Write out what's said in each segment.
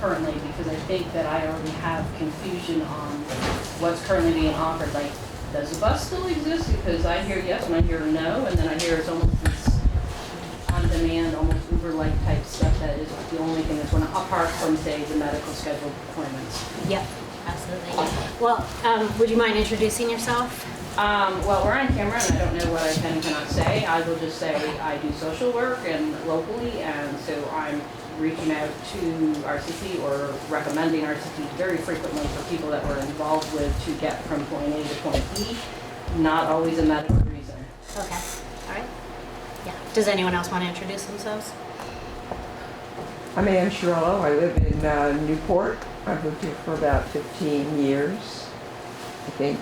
currently, because I think that I already have confusion on what's currently being offered. Like, does the bus still exist? Because I hear yes and I hear no, and then I hear it's almost this on-demand, almost Uber-like type stuff that is the only thing that's going to, apart from, say, the medical scheduled appointments. Yep, absolutely. Well, would you mind introducing yourself? Well, we're on camera, and I don't know what I can and cannot say. I will just say I do social work and locally, and so I'm reaching out to RCT or recommending RCT very frequently for people that we're involved with to get from point A to point B. Not always a medical reason. Okay, all right. Yeah. Does anyone else want to introduce themselves? I'm Ann Sherrillo. I live in Newport. I've lived here for about 15 years, I think.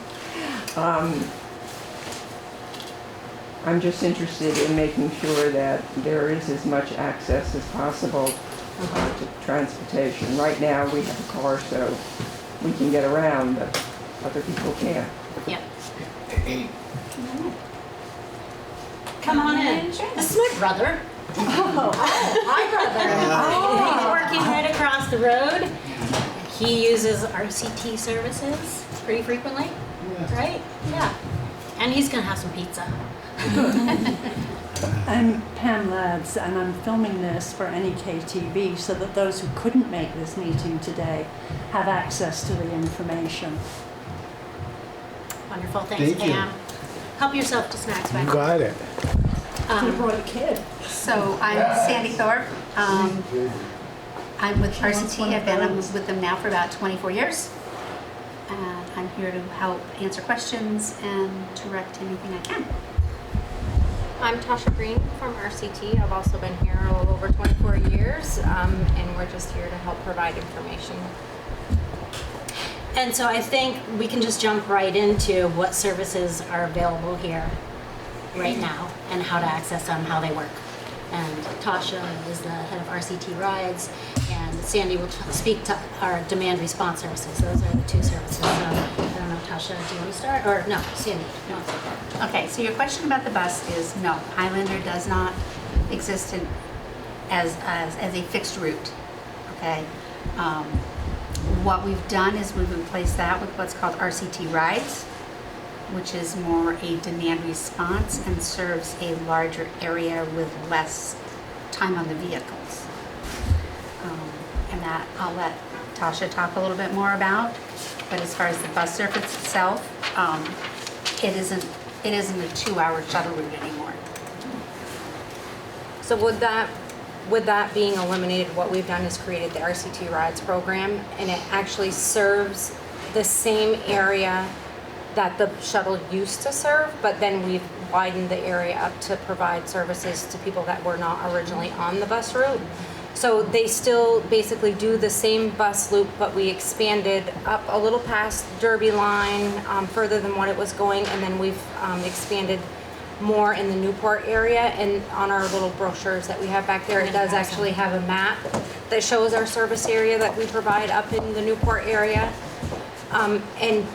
I'm just interested in making sure that there is as much access as possible to transportation. Right now we have a car, so we can get around, but other people can't. Yep. Come on in. This is my brother. Oh, hi, brother. He's working right across the road. He uses RCT services pretty frequently, right? Yeah. And he's gonna have some pizza. I'm Pam Lads, and I'm filming this for NEK-TV so that those who couldn't make this meeting today have access to the information. Wonderful, thanks, Thank you. Pam. Help yourself to snacks back. Got it. I brought a kid. So I'm Sandy Thorpe. I'm with RCT. I've been with them now for about 24 years. And I'm here to help answer questions and direct anything I can. I'm Tasha Green from RCT. I've also been here a little over 24 years, and we're just here to help provide information. And so I think we can just jump right into what services are available here right now and how to access them, how they work. And Tasha is the head of RCT Rides, and Sandy will speak to our demand response services. Those are the two services. So I don't know, Tasha, do you want to start? Or no, Sandy. No. Okay, so your question about the bus is no, Highlander does not exist as a fixed route. Okay. What we've done is we've replaced that with what's called RCT Rides, which is more a demand response and serves a larger area with less time on the vehicles. And that I'll let Tasha talk a little bit more about. But as far as the bus service itself, it isn't a 2-hour shuttle route anymore. So with that being eliminated, what we've done is created the RCT Rides program, and it actually serves the same area that the shuttle used to serve, but then we've widened the area up to provide services to people that were not originally on the bus route. So they still basically do the same bus loop, but we expanded up a little past Derby line, further than what it was going, and then we've expanded more in the Newport area. And on our little brochures that we have back there, it does actually have a map that shows our service area that we provide up in the Newport area. And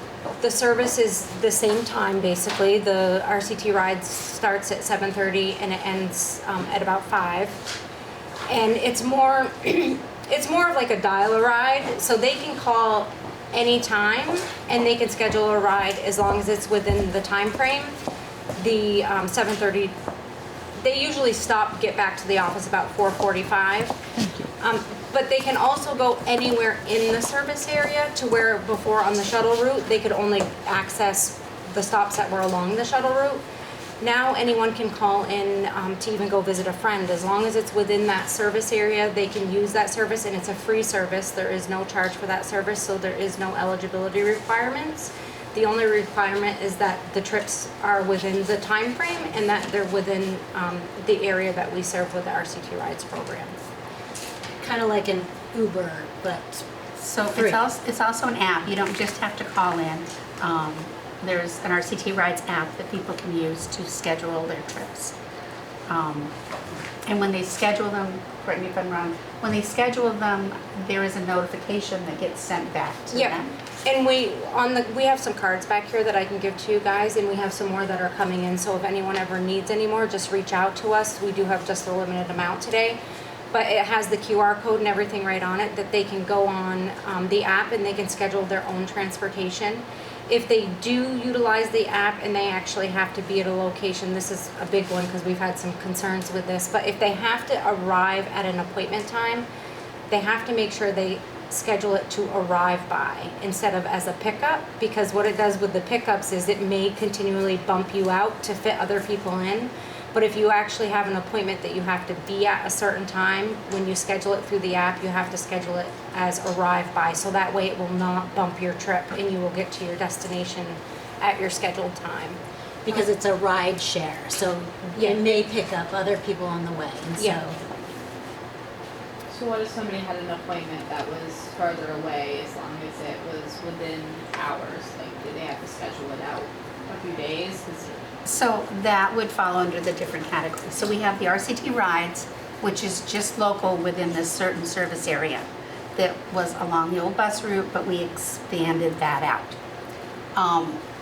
the service is the same time, basically. The RCT ride starts at 7:30 and it ends at about 5. And it's more of like a dial-a-ride, so they can call anytime and they can schedule a ride as long as it's within the time frame. The 7:30, they usually get back to the office about 4:45. But they can also go anywhere in the service area, to where before on the shuttle route, they could only access the stops that were along the shuttle route. Now anyone can call in to even go visit a friend. As long as it's within that service area, they can use that service, and it's a free service. There is no charge for that service, so there is no eligibility requirements. The only requirement is that the trips are within the time frame and that they're within the area that we serve with the RCT Rides program. Kind of like an Uber, but So free. it's also an app. You don't just have to call in. There's an RCT Rides app that people can use to schedule their trips. And when they schedule them, correct me if I'm wrong, when they schedule them, there is a notification that gets sent back to them. And we have some cards back here that I can give to you guys, and we have some more that are coming in. So if anyone ever needs any more, just reach out to us. We do have just a limited amount today. but it has the QR code and everything right on it that they can go on the app and they can schedule their own transportation. If they do utilize the app and they actually have to be at a location, this is a big one because we've had some concerns with this, but if they have to arrive at an appointment time, they have to make sure they schedule it to arrive by instead of as a pickup, because what it does with the pickups is it may continually bump you out to fit other people in. But if you actually have an appointment that you have to be at a certain time, when you schedule it through the app, you have to schedule it as arrive by, so that way it will not bump your trip and you will get to your destination at your scheduled time. Because it's a ride share, so it may pick up other people on the way, and so. Yeah. So what if somebody had an appointment that was further away, as long as it was within hours? Like, do they have to schedule it out a few days? 'Cause So that would fall under the different categories. So we have the RCT rides, which is just local within this certain service area that was along the old bus route, but we expanded that out.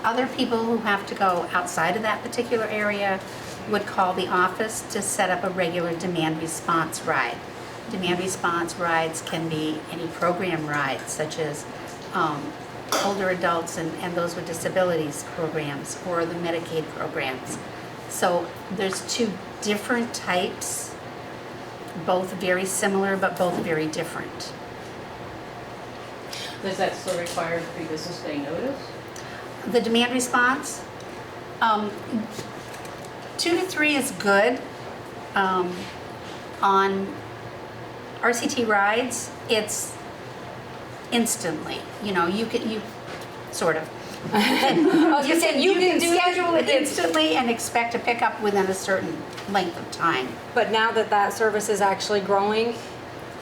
Other people who have to go outside of that particular area would call the office to set up a regular demand response ride. Demand response rides can be any program rides, such as older adults and those with disabilities programs, or the Medicaid programs. So there's two different types, both very similar but both very different. Does that still require pre-business day notice? The demand response, 2 to 3 is good. On RCT rides, it's instantly, you sort of. You said you can do schedule it instantly and expect to pick up within a certain length of time. But now that that service is actually growing,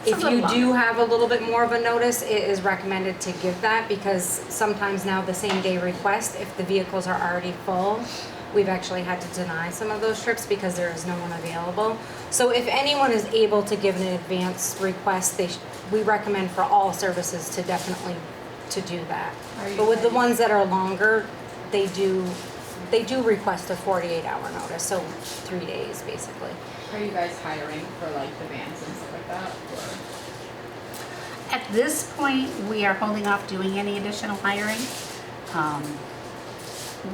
It's if a little you do longer. have a little bit more of a notice, it is recommended to give that, because sometimes now the same day request, if the vehicles are already full, we've actually had to deny some of those trips because there is no one available. So if anyone is able to give an advance request, we recommend for all services to definitely to do that. But with the ones that are longer, they do request a 48-hour notice, so 3 days basically. are you guys hiring for like the vans and stuff like that? Or? At this point, we are holding off doing any additional hiring.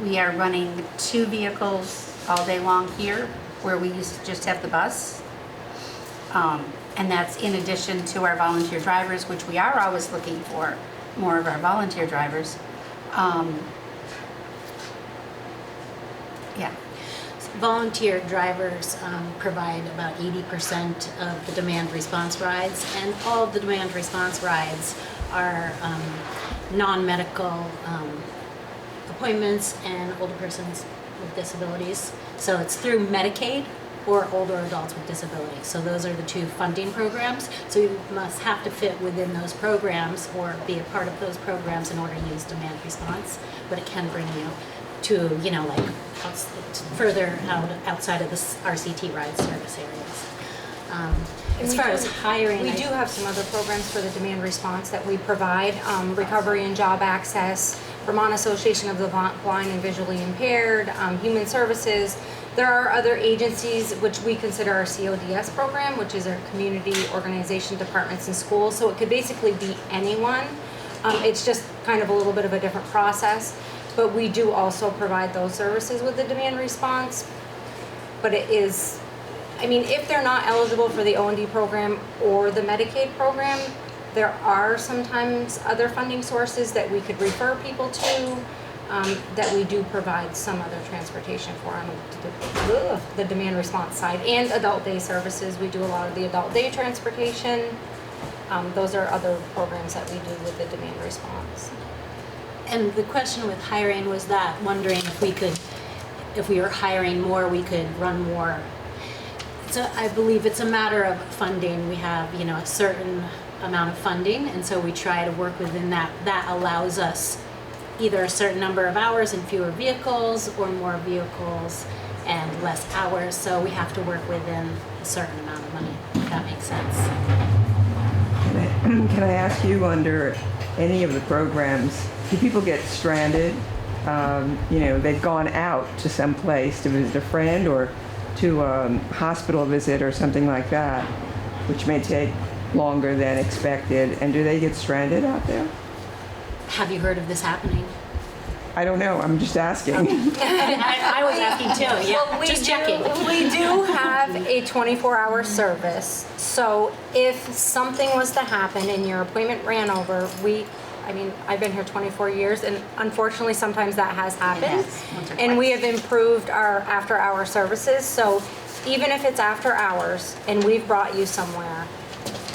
We are running 2 vehicles all day long here, where we used to just have the bus. And that's in addition to our volunteer drivers, which we are always looking for more of our volunteer drivers. Yeah. Volunteer drivers provide about 80% of the demand response rides, and all of the demand response rides are non-medical appointments and older persons with disabilities. So it's through Medicaid or older adults with disabilities. So those are the 2 funding programs. So you must have to fit within those programs or be a part of those programs in order to use demand response, but it can bring you to, like further outside of the RCT ride service areas. As far as hiring, We do have some other programs for the demand response that we provide, Recovery and Job Access, Vermont Association of the Blind and Visually Impaired, Human Services. There are other agencies which we consider our CODS program, which is our community organization departments in schools. So it could basically be anyone. It's just kind of a little bit of a different process. But we do also provide those services with the demand response. But it is, if they're not eligible for the O&D program or the Medicaid program, there are sometimes other funding sources that we could refer people to, that we do provide some other transportation for on the demand response side. And adult day services, we do a lot of the adult day transportation. Those are other programs that we do with the demand response. and the question with hiring was that, wondering if we were hiring more, we could run more. So I believe it's a matter of funding. We have, a certain amount of funding, and so we try to work within that. That allows us either a certain number of hours and fewer vehicles, or more vehicles and less hours. So we have to work within a certain amount of money, if that makes sense. Can I ask you, under any of the programs, do people get stranded? They've gone out to some place to visit a friend or to a hospital visit or something like that, which may take longer than expected. And do they get stranded out there? Have you heard of this happening? I don't know, I'm just asking. I was asking too, yeah, Well, just checking. We do have a 24-hour service, so if something was to happen and your appointment ran over, I've been here 24 years, and unfortunately, sometimes that has happened. Once or And we twice. have improved our after-hour services, so even if it's after hours and we've brought you somewhere,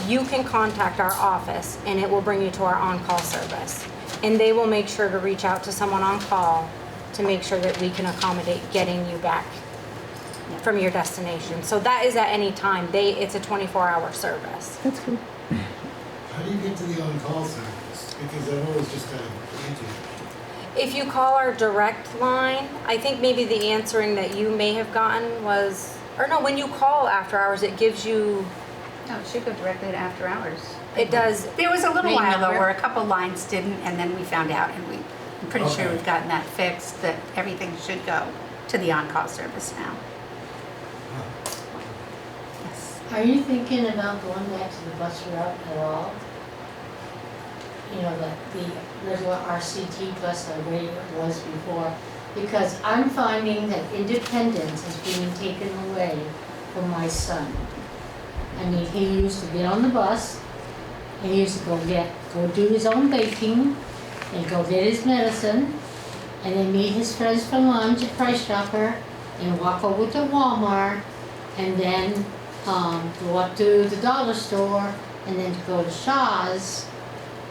you can contact our office and it will bring you to our on-call service. And they will make sure to reach out to someone on call to make sure that we can accommodate getting you back from your destination. So that is at any time. It's a 24-hour service. That's good. How do you get to the on-call service? Because I've always just had a If you call our direct line, I think maybe the answering that you may have gotten was, or no, when you call after hours, it gives you, No, it should go directly to after hours. it does, There was a little Main while though number. where a couple lines didn't, and then we found out, and I'm pretty sure Okay. we've gotten that fixed, that everything should go to the on-call service now. Yes. Are you thinking about going back to the bus route at all? You know, the regular RCT bus, the way it was before? Because I'm finding that independence is being taken away from my son. I mean, he used to get on the bus, and he used to go do his own baking, and go get his medicine, and then meet his friends for lunch at Price Chopper, and walk over to Walmart, and then go up to the dollar store, and then go to Shaw's,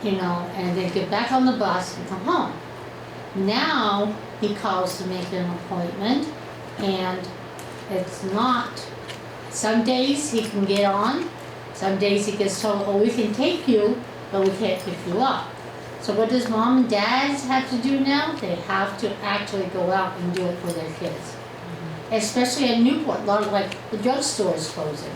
you know, and then get back on the bus and come home. Now, he calls to make an appointment, and it's not, some days he can get on, some days he gets told, oh, we can take you, but we can't pick you up. So what does mom and dads have to do now? They have to actually go out and do it for their kids. Especially in Newport, a lot of, like, the drugstore is closing.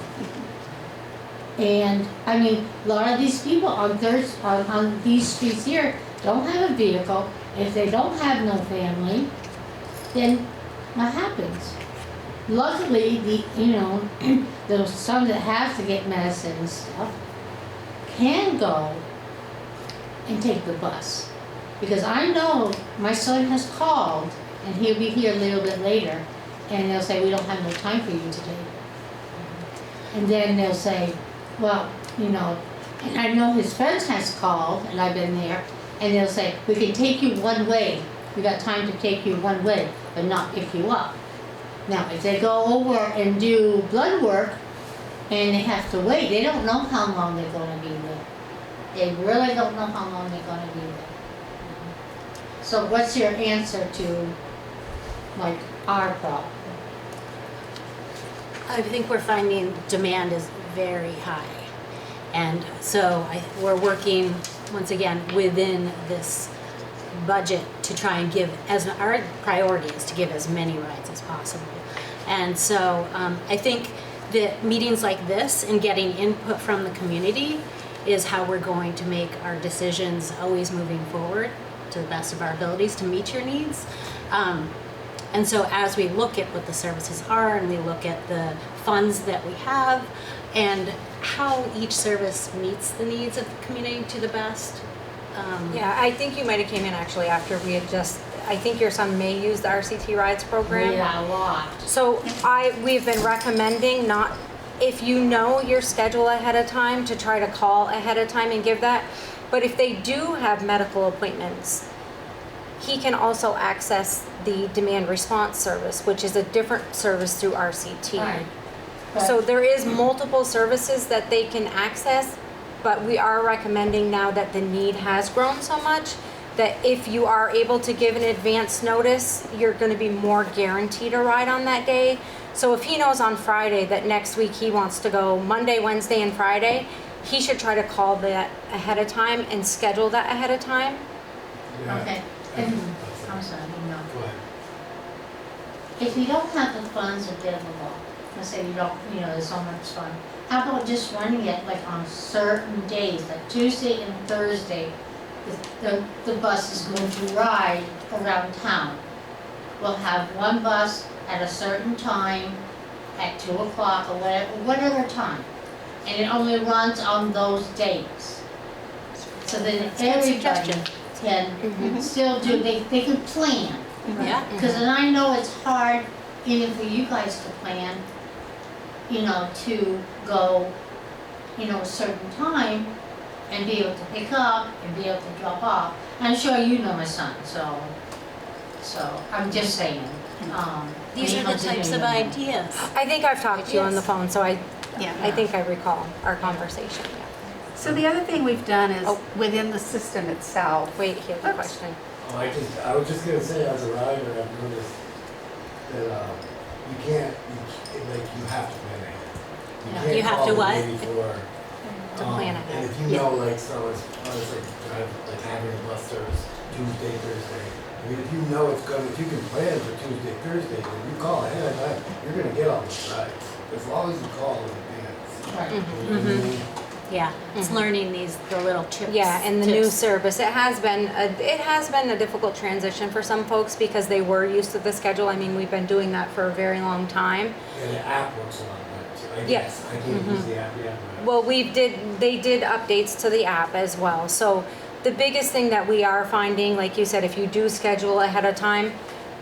And, I mean, a lot of these people on these streets here don't have a vehicle. If they don't have no family, then what happens? Luckily, those some that have to get medicine and stuff can go and take the bus. Because I know my son has called, and he'll be here a little bit later, and they'll say, we don't have no time for you today. And then they'll say, well, and I know his friends has called, and I've been there, and they'll say, we can take you one way. We got time to take you one way, but not pick you up. Now, if they go over and do blood work, and they have to wait, they don't know how long they're gonna be there. They really don't know how long they're gonna be there. So what's your answer to, like, our problem? I think we're finding demand is very high. And so we're working, once again, within this budget to try and give, as our priority is to give as many rides as possible. And so I think that meetings like this and getting input from the community is how we're going to make our decisions always moving forward to the best of our abilities to meet your needs. And so as we look at what the services are and we look at the funds that we have and how each service meets the needs of the community to the best. yeah, I think you might have came in actually after we had I think your son may use the RCT Rides program. Yeah, a lot. So we've been recommending not, if you know your schedule ahead of time, to try to call ahead of time and give that. But if they do have medical appointments, he can also access the demand response service, which is a different service through RCT. Right. So there is multiple services that they can access, but we are recommending now that the need has grown so much that if you are able to give an advance notice, you're gonna be more guaranteed a ride on that day. So if he knows on Friday that next week he wants to go Monday, Wednesday, and Friday, he should try to call that ahead of time and schedule that ahead of time. Okay, and, I'm sorry, no. Go ahead. If you don't have the funds available, let's say you don't, there's so much fun, how about just running it like on certain days, like Tuesday and Thursday, the bus is going to ride around town. We'll have one bus at a certain time, at 2 o'clock or whatever time. and it only runs on those days. So then That's a good everybody suggestion. can still do, they can plan. Yeah. Because then I know it's hard, even for you guys to plan, you know, to go, you know, a certain time and be able to pick up and be able to drop off. I'm sure you know my son, so I'm just saying. These are the types of ideas. I think I've talked to you on the Yes. phone, so I Yeah. think I recall our conversation. Yeah. So the other thing we've done is Oh. within the system itself. Wait, here's the question. Oh, I was just gonna say, as a rider, I've noticed that, you can't, you have to plan ahead. Yeah. You have to can't call what? the day before. To plan And ahead. if you know, like, so it's like having a bus service Tuesday, Thursday. I mean, if you know it's gonna, if you can plan for Tuesday, Thursday, then you call ahead of time, you're gonna get on those rides. As long as you call in advance. Right. You know what I mean? Yeah, it's learning the little chips. Yeah, and the new tips. service, it has been a difficult transition for some folks because they were used to the schedule. I mean, we've been doing that for a very long time. And the app works a lot better too. I Yes. guess. I can't use the app yet. but- Well, they did updates to the app as well. So the biggest thing that we are finding, like you said, if you do schedule ahead of time,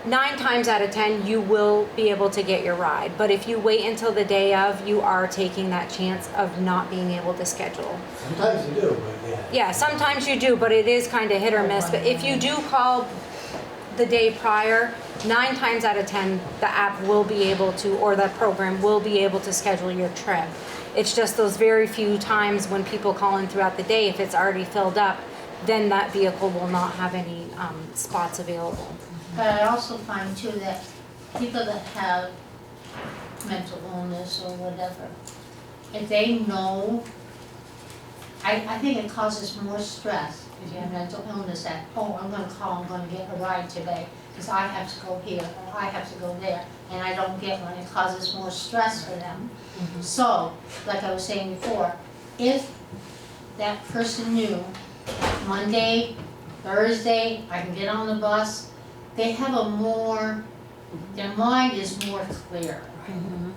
9 times out of 10, you will be able to get your ride. But if you wait until the day of, you are taking that chance of not being able to schedule. Sometimes you do, but yeah. Yeah, sometimes you do, but it is kind of hit or miss. But if you do call the day prior, 9 times out of 10, the app will be able to, or the program will be able to schedule your trip. It's just those very few times when people call in throughout the day, if it's already filled up, then that vehicle will not have any spots available. But I also find too that people that have mental illness or whatever, if they know, I think it causes more stress if you have mental illness that, oh, I'm gonna call, I'm gonna get a ride today, because I have to go here, or I have to go there, and I don't get one, it causes more stress for them. So, like I was saying before, if that person knew Monday, Thursday, I can get on the bus, they have a more, their mind is more clear.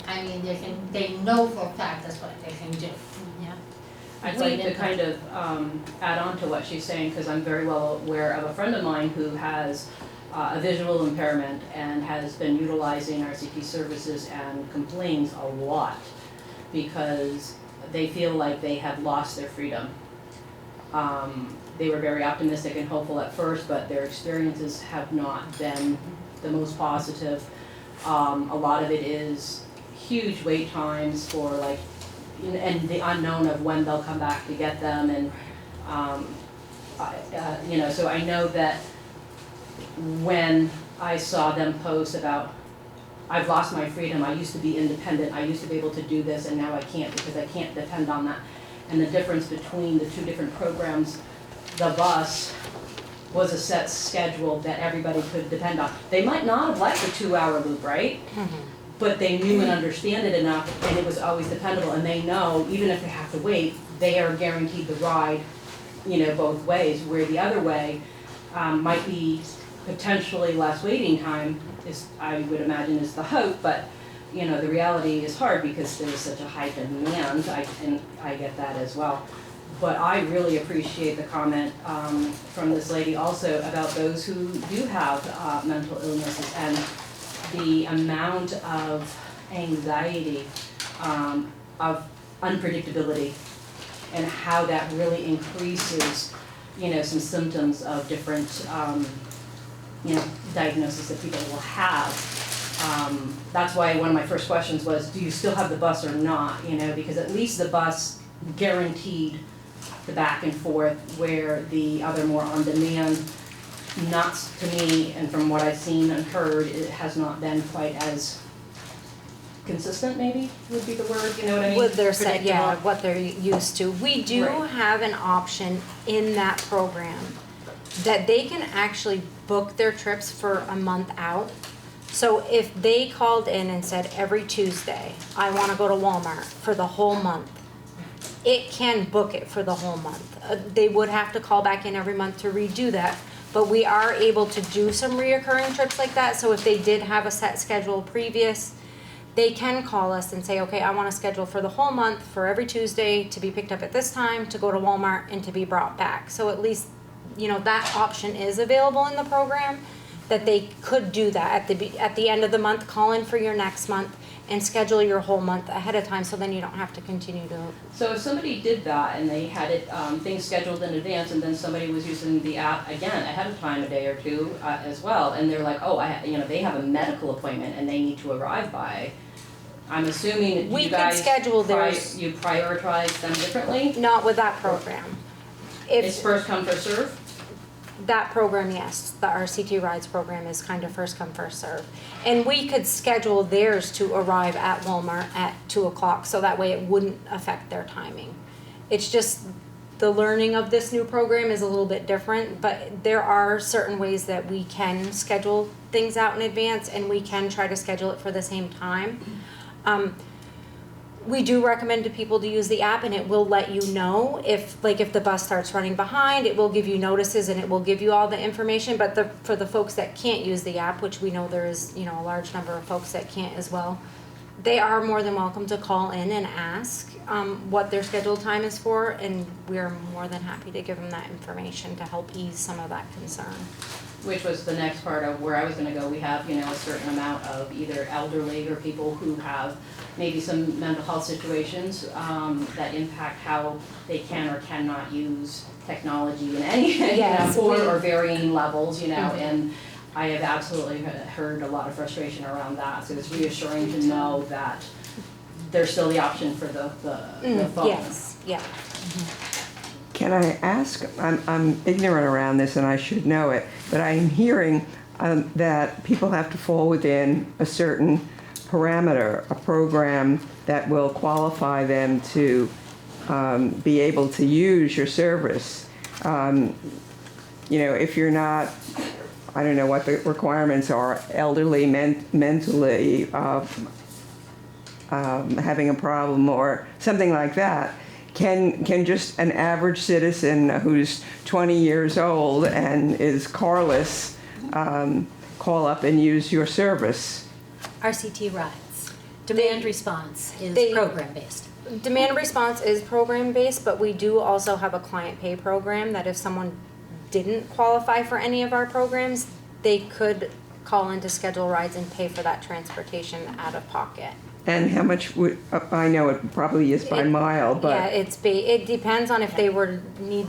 I mean, they know for a fact that's what they can do. Yeah. I'd like to kind of add on to what she's saying, because I'm very well aware of a friend of mine who has a visual impairment and has been utilizing RCT services and complains a lot because they feel like they have lost their freedom. They were very optimistic and hopeful at first, but their experiences have not been the most positive. A lot of it is huge wait times for like, and the unknown of when they'll come back to get them, and you know, so I know that when I saw them post about, I've lost my freedom, I used to be independent, I used to be able to do this, and now I can't because I can't depend on that. And the difference between the two different programs, the bus was a set schedule that everybody could depend on. They might not have liked the 2-hour loop, right? But they knew and understand it enough, and it was always dependable, and they know, even if they have to wait, they are guaranteed the ride, you know, both ways, where the other way might be potentially less waiting time, is, I would imagine, is the hope, but, you know, the reality is hard because there is such a high demand, and I get that as well. But I really appreciate the comment from this lady also about those who do have mental illnesses and the amount of anxiety, of unpredictability, and how that really increases, you know, some symptoms of different, you know, diagnoses that people will have. That's why one of my first questions was, do you still have the bus or not? You know, because at least the bus guaranteed the back and forth, where the other more on-demand, not to me, and from what I've seen and heard, it has not been quite as consistent, maybe would be the word, you know what I mean? What they're saying, yeah, Predictable. what they're used to. We do Right. have an option in that program that they can actually book their trips for a month out. So if they called in and said, every Tuesday, I want to go to Walmart for the whole month, it can book it for the whole month. They would have to call back in every month to redo that, but we are able to do some reoccurring trips like that. So if they did have a set schedule previous, they can call us and say, okay, I want to schedule for the whole month for every Tuesday to be picked up at this time, to go to Walmart and to be brought back. So at least, you know, that option is available in the program, that they could do that at the end of the month, call in for your next month and schedule your whole month ahead of time, so then you don't have to continue to. So if somebody did that and they had it, things scheduled in advance, and then somebody was using the app again ahead of time, a day or two as well, and they're like, oh, they have a medical appointment and they need to arrive by, I'm assuming We you could guys schedule theirs. you prioritize them differently? Not with that program. It's first come, first serve? That program, yes, the RCT Rides program is kind of first come, first serve. And we could schedule theirs to arrive at Walmart at 2 o'clock, so that way it wouldn't affect their timing. It's just the learning of this new program is a little bit different, but there are certain ways that we can schedule things out in advance, and we can try to schedule it for the same time. We do recommend to people to use the app, and it will let you know if the bus starts running behind, it will give you notices and it will give you all the information. But for the folks that can't use the app, which we know there is, you know, a large number of folks that can't as well, they are more than welcome to call in and ask what their scheduled time is for, and we're more than happy to give them that information to help ease some of that concern. Which was the next part of where I was gonna go. We have, you know, a certain amount of either elderly or people who have maybe some mental health situations that impact how they can or cannot use technology in any, Yes, or varying levels, you know, and I have absolutely heard a lot of frustration around that. So it's reassuring to know that there's still the option for the phone. Yes, yeah. Can I ask, I'm ignorant around this and I should know it, but I'm hearing that people have to fall within a certain parameter, a program that will qualify them to be able to use your service. You know, if you're not, I don't know what the requirements are, elderly, mentally having a problem or something like that, can just an average citizen who's 20 years old and is carless call up and use your service? RCT Rides. Demand response is program-based. Demand response is program-based, but we do also have a client pay program that if someone didn't qualify for any of our programs, they could call in to schedule rides and pay for that transportation out of pocket. And how much would, I know it probably is by mile, but... Yeah, it depends on if they need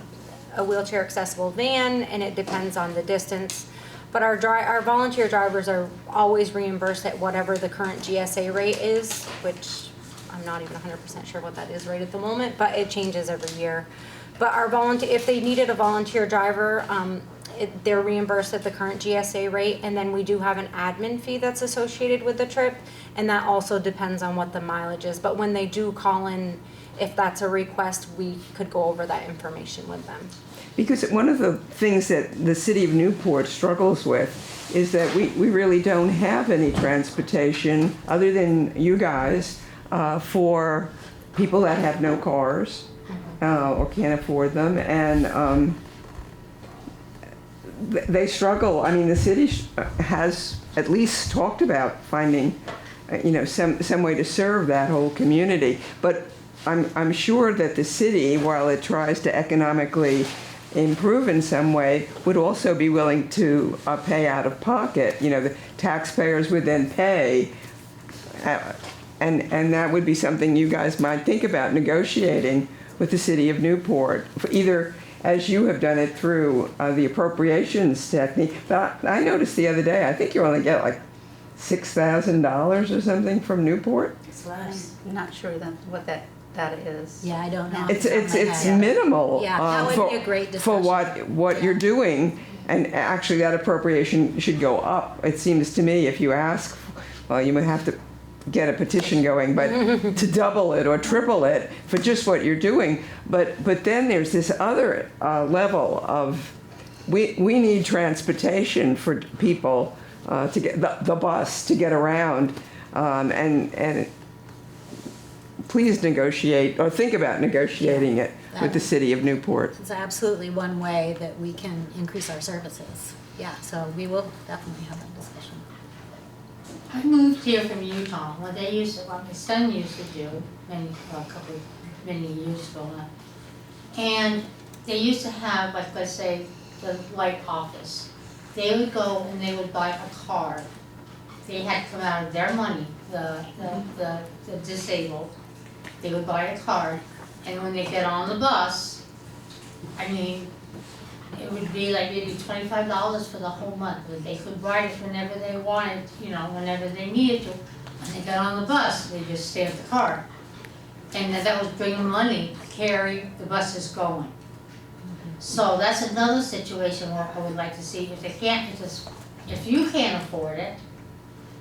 a wheelchair accessible van, and it depends on the distance. But our volunteer drivers are always reimbursed at whatever the current GSA rate is, which I'm not even 100% sure what that is right at the moment, but it changes every year. But if they needed a volunteer driver, they're reimbursed at the current GSA rate, and then we do have an admin fee that's associated with the trip, and that also depends on what the mileage is. But when they do call in, if that's a request, we could go over that information with them. Because one of the things that the city of Newport struggles with is that we really don't have any transportation other than you guys for people that have no cars or can't afford them, and they struggle. I mean, the city has at least talked about finding, you know, some way to serve that whole community. But I'm sure that the city, while it tries to economically improve in some way, would also be willing to pay out of pocket. You know, the taxpayers would then pay, and that would be something you guys might think about negotiating with the city of Newport, either as you have done it through the appropriations technique. But I noticed the other day, I think you only get like $6,000 or something from Newport. It's less. I'm not sure what that is. Yeah, I don't know. It's minimal. Yeah, that would be a great for discussion. what you're doing, and actually that appropriation should go up. It seems to me if you ask, well, you would have to get a petition going, but to double it or triple it for just what you're doing. But then there's this other level of we need transportation for people to get the bus to get around, and please negotiate or think about negotiating it with the city of Newport. It's absolutely one way that we can increase our services. Yeah, so we will definitely have that discussion. I moved here from Utah. What my son used to do many years ago now. And they used to have, like, let's say, the light office. They would go and they would buy a card. They had to come out of their money, the disabled. They would buy a card, and when they get on the bus, I mean, it would be like maybe $25 for the whole month, but they could ride it whenever they wanted, whenever they needed to. When they got on the bus, they just stamped the card. And that was bringing money to carry the buses going. So that's another situation where I would like to see, if you can't afford it,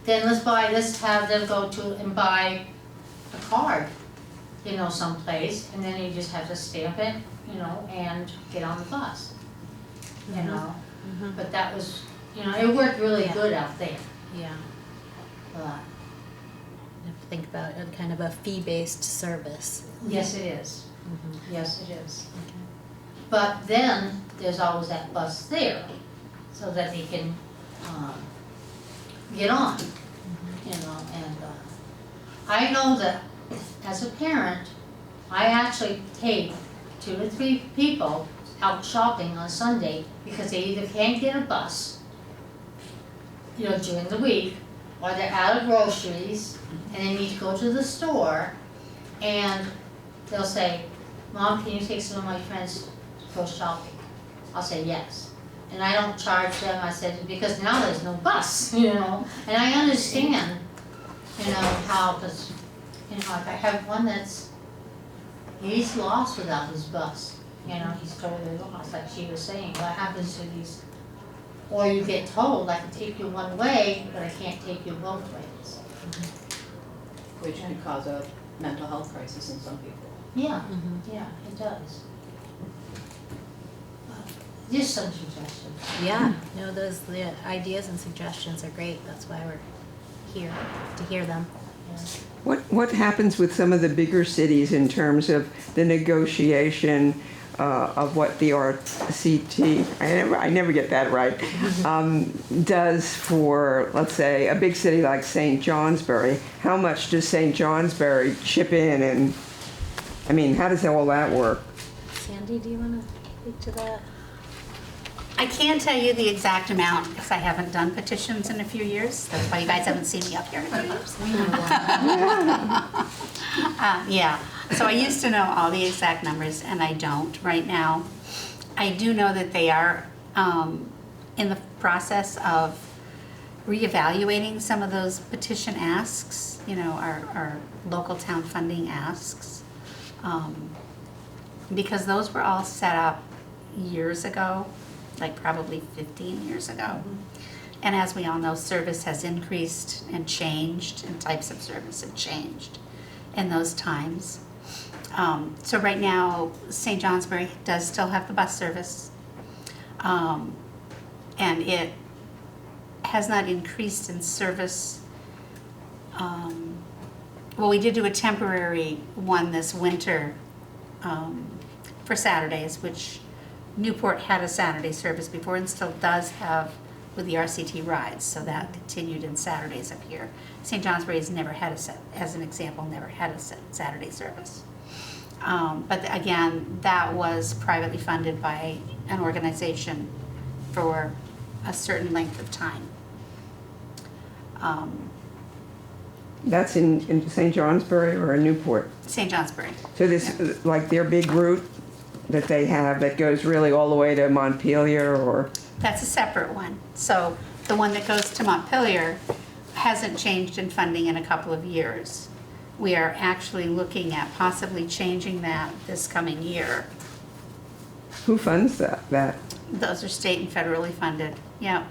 then let's have them go to and buy a card, someplace, and then you just have to stamp it, and get on the bus, But that was, it worked really good out there. Yeah. But You have to think about it, kind of a fee-based service. yes, it is. Mm-hmm. Yes, it is. But then there's always that bus there, so that they can get on, And I know that as a parent, I actually take 2 to 3 people out shopping on Sunday because they either can't get a bus, during the week, or they're out of groceries and they need to go to the store, and they'll say, "Mom, can you take some of my friends to go shopping?" I'll say yes. And I don't charge them, I said, because now there's no bus, and I understand, how, because, if I have one he's lost without his bus, he's totally lost, like she was saying. What happens to these, or you get told, I can take you one way, but I can't take you both ways. Which could cause a mental health crisis in some people. Yeah, yeah, it does. Just some suggestions. Yeah, no, the ideas and suggestions are great. That's why we're here, to hear them. Yeah. What happens with some of the bigger cities in terms of the negotiation of what the RCT, I never get that right, does for, let's say, a big city like St. Johnsbury? How much does St. Johnsbury chip in, and, how does all that work? Sandy, do you want to speak to that? I can't tell you the exact amount because I haven't done petitions in a few years. That's why you guys haven't seen me up here in a few years. Yeah, so I used to know all the exact numbers, and I don't right now. I do know that they are in the process of reevaluating some of those petition asks, our local town funding asks, because those were all set up years ago, like probably 15 years ago. And as we all know, service has increased and changed, and types of service have changed in those times. So right now, St. Johnsbury does still have the bus service, and it has not increased in service. Well, we did do a temporary one this winter for Saturdays, which Newport had a Saturday service before and still does have with the RCT rides, so that continued in Saturdays up here. St. Johnsbury has never had as an example, never had a Saturday service. But again, that was privately funded by an organization for a certain length of time. That's in St. Johnsbury or in Newport? St. Johnsbury. So this, like their big route that they have that goes really all the way to Montpelier, or? That's a separate one. So the one that goes to Montpelier hasn't changed in funding in a couple of years. We are actually looking at possibly changing that this coming year. Who funds that? Those are state and federally funded, yeah.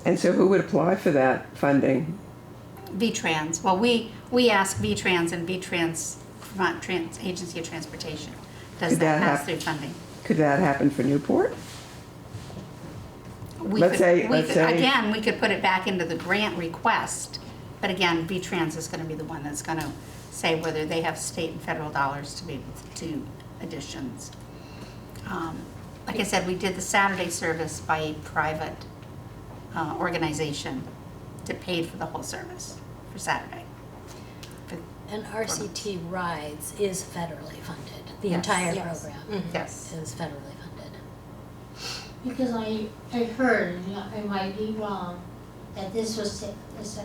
And so who would apply for that funding? VTrans. Well, we ask VTrans, and VTrans, Vermont Agency of Transportation, does Could that that pass hap- through funding. Could that happen for Newport? Let's say Again, we could put it back into the grant request, but again, VTrans is gonna be the one that's gonna say whether they have state and federal dollars to be able to do additions. Like I said, we did the Saturday service by a private organization, it paid for the whole service for Saturday. And RCT Rides is federally funded. The Yes. entire Yes. program Yes. is federally funded. Because I heard, you know, I might be wrong, that this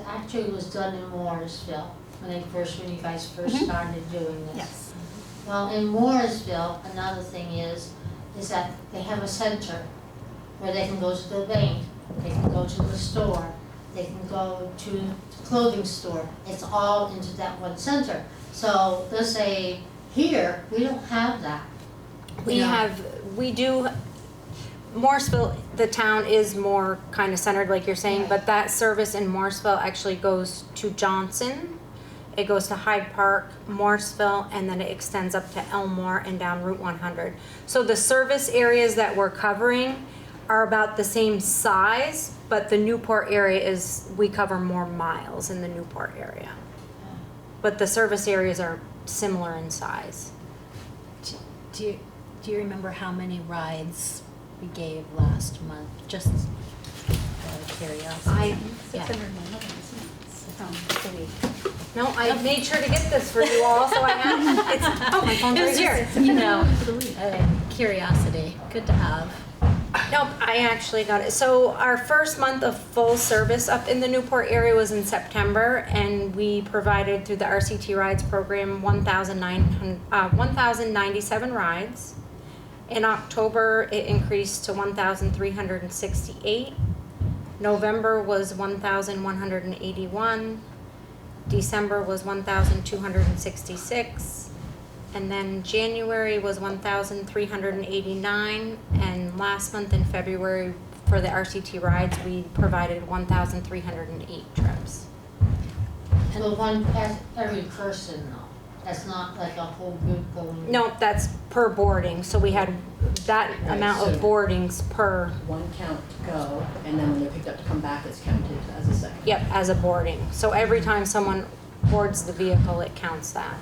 actually was done in Morrisville, when you guys first Mhm. started doing this. Yes. Well, in Morrisville, another thing is that they have a center where they can go to the bank, they can go to the store, they can go to the clothing store. It's all into that one center. So let's say here, we don't have that. We do, Morrisville, the town is more kind of centered like you're saying, but that service in Morrisville actually goes to Johnson. It goes to Hyde Park, Morrisville, and then it extends up to Elmore and down Route 100. So the service areas that we're covering are about the same size, but the Newport area we cover more miles in the Newport area. But the service areas are similar in size. Do you remember how many rides we gave last month? Just out of curiosity. Yeah. 611, isn't it? It's a week. No, I made sure to get this for you all, so I have, oh, my phone's right here. You know, curiosity. Good to have. Nope, I actually got it. So our first month of full service up in the Newport area was in September, and we provided through the RCT Rides program 1,097 rides. In October, it increased to 1,368. November was 1,181. December was 1,266. And then January was 1,389, and last month in February for the RCT Rides, we provided 1,308 trips. So that's every person though, that's not like a whole group going. No, that's per boarding, so we had that Right, amount of so- boardings per, One count to go, and then when they're picked up to come back, it's counted as a second. yep, as a boarding. So every time someone boards the vehicle, it counts that.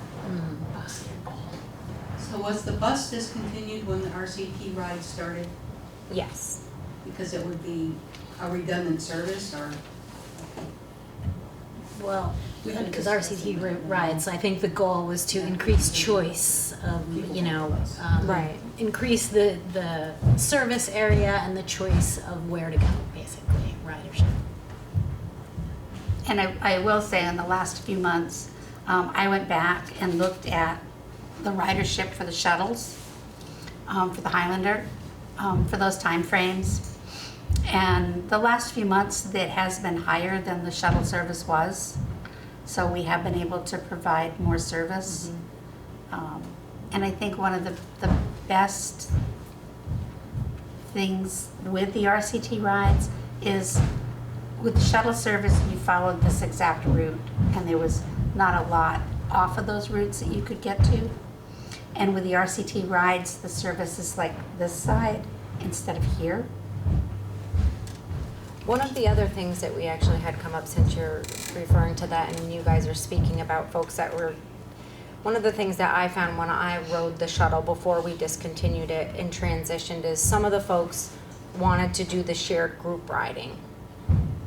So was the bus discontinued when the RCT ride started? Yes. Because it would be a redundant service or? Well, We can because discuss RCT it. rides, I think the goal was to increase choice of, you know, Right. increase the service area and the choice of where to go, basically, ridership. And I will say in the last few months, I went back and looked at the ridership for the shuttles, for the Highlander, for those time frames. And the last few months, it has been higher than the shuttle service was. So we have been able to provide more service. And I think one of the best things with the RCT rides is with the shuttle service, you followed this exact route, and there was not a lot off of those routes that you could get to. And with the RCT rides, the service is like this side instead of here. One of the other things that we actually had come up, since you're referring to that and you guys are speaking about folks that were, one of the things that I found when I rode the shuttle before we discontinued it and transitioned is some of the folks wanted to do the shared group riding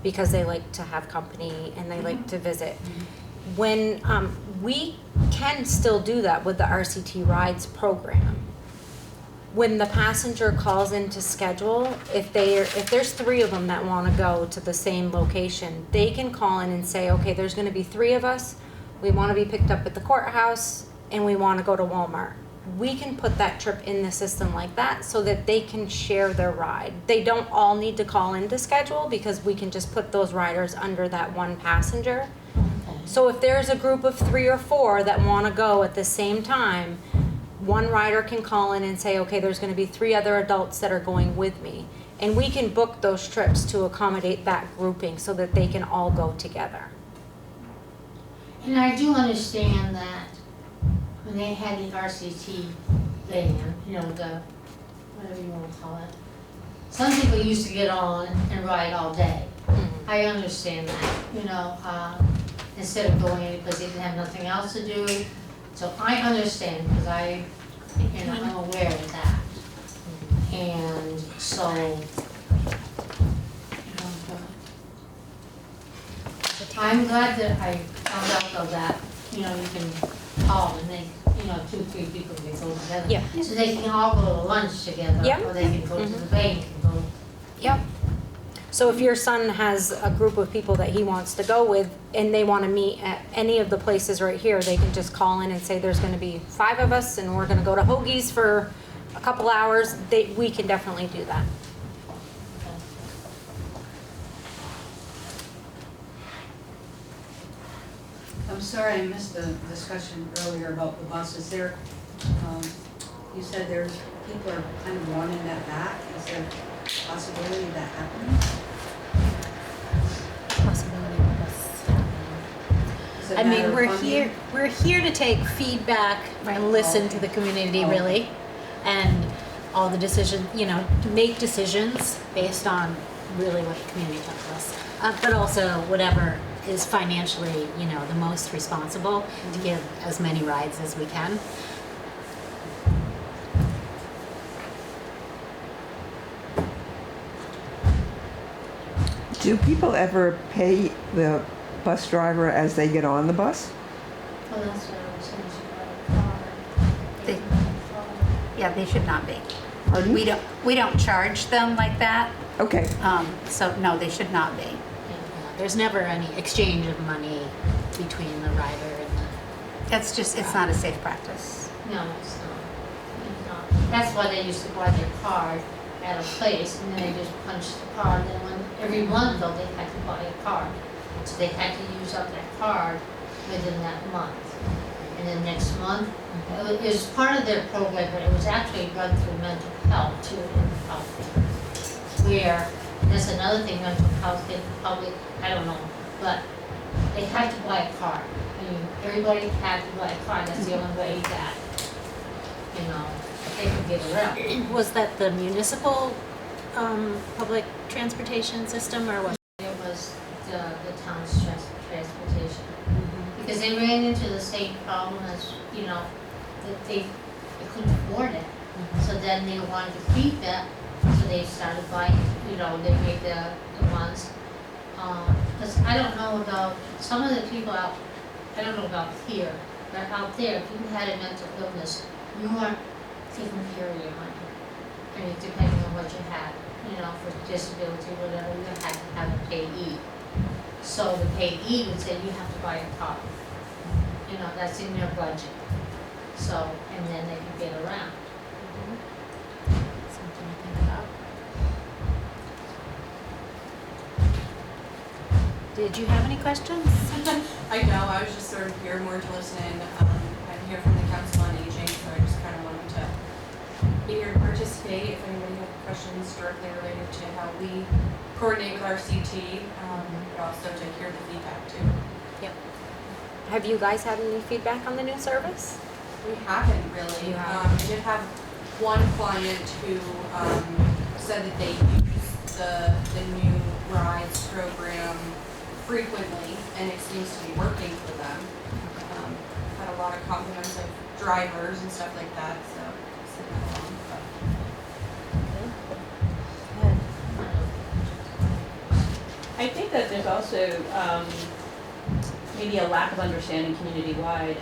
because they like to have company and they like to visit. When we can still do that with the RCT Rides program. When the passenger calls in to schedule, if there's 3 of them that want to go to the same location, they can call in and say, okay, there's going to be 3 of us. We want to be picked up at the courthouse and we want to go to Walmart. We can put that trip in the system like that so that they can share their ride. They don't all need to call in to schedule because we can just put those riders under that one passenger. So if there's a group of 3 or 4 that want to go at the same time, one rider can call in and say, okay, there's going to be 3 other adults that are going with me. And we can book those trips to accommodate that grouping so that they can all go together. And I do understand that when they had the RCT van, you know, the, whatever you want to call it, some people used to get on and ride all day. I understand that, you know, instead of going because they didn't have nothing else to do. So I understand because I'm aware of that. And so, I'm glad that I found out though that, you know, you can call and they, you know, 2, 3 people can go together. Yeah. So they can all go to lunch together. Yeah. Or they can go to the bank and go. Yep. So if your son has a group of people that he wants to go with and they want to meet at any of the places right here, they can just call in and say there's going to be 5 of us and we're going to go to Hoagie's for a couple hours. We can definitely do that. I'm sorry, I missed the discussion earlier about the buses. There, you said there's, people are kind of wanting that back. Is there a possibility of that happening? Possibility of us happening. Is it a I matter mean, of funding? we're here to take feedback and listen to the community Oh. really, and all the decisions, you know, to make decisions based on really what the community tells us, but also whatever is financially, you know, the most responsible to give as many rides as we can. Do people ever pay the bus driver as they get on the bus? Well, that's what I was saying, she got a car. They- Yeah, they should not be. Pardon? We don't charge them like that, Okay, so no, they should not be. There's never any exchange of money between the rider and That's just, it's not a safe practice. No, it's not. It's not. That's why they used to buy their card at a place and then they just punched the card. And when, every month though, they had to buy a card. So they had to use up that card within that month. And then next month, it was part of their program, but it was actually run through mental health too, in health. Where, that's another thing, mental health in public, I don't know, but they had to buy a card. I mean, everybody had to buy a card, that's the only way that, you know, they could get around. Was that the municipal public transportation system or was? It was the town's transportation. Because they ran into the same problem as, you know, that they couldn't afford it. So then they wanted to keep that, so they started buying, you know, they made the ones. Because I don't know about, some of the people out, I don't know about here, but out there, if you had a mental illness, you weren't taking care of your money. I mean, depending on what you had, you know, for disability, whatever, you had to have a payee. So the payee would say, you have to buy a car. You know, that's in their budget. So, and then they could get around. Something to think about. Did you have any questions? I know, I was just sort of here more to listen. I'm here from the Council on Aging, so I just kind of wanted to be here to participate. If anybody had questions directly related to how we coordinate with RCT, but also to hear the feedback too. Yep. Have you guys had any feedback on the new service? We haven't really. You haven't? We did have one client who said that they use the new rides program frequently, and it seems to be working for them. Had a lot of compliments of drivers and stuff like that, so send that along. I think that there's also maybe a lack of understanding community-wide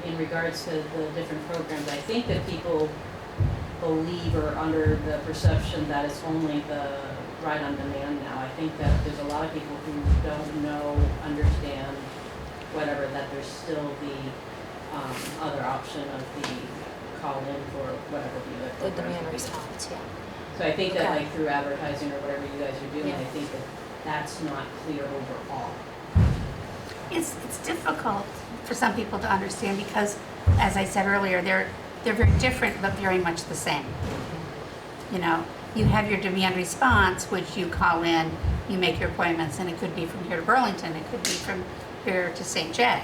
in regards to the different programs. I think that people believe or under the perception that it's only the ride on demand now. I think that there's a lot of people who don't know, understand, whatever, that there's still the other option of the call in for whatever the other The programs demand would be. response, yeah. So I think that Okay. like through advertising or whatever you guys are doing, Yeah. I think that that's not clear overall. It's difficult for some people to understand because, as I said earlier, they're very different but very much the same. You know, you have your demand response, which you call in, you make your appointments, and it could be from here to Burlington, it could be from here to St. Jay.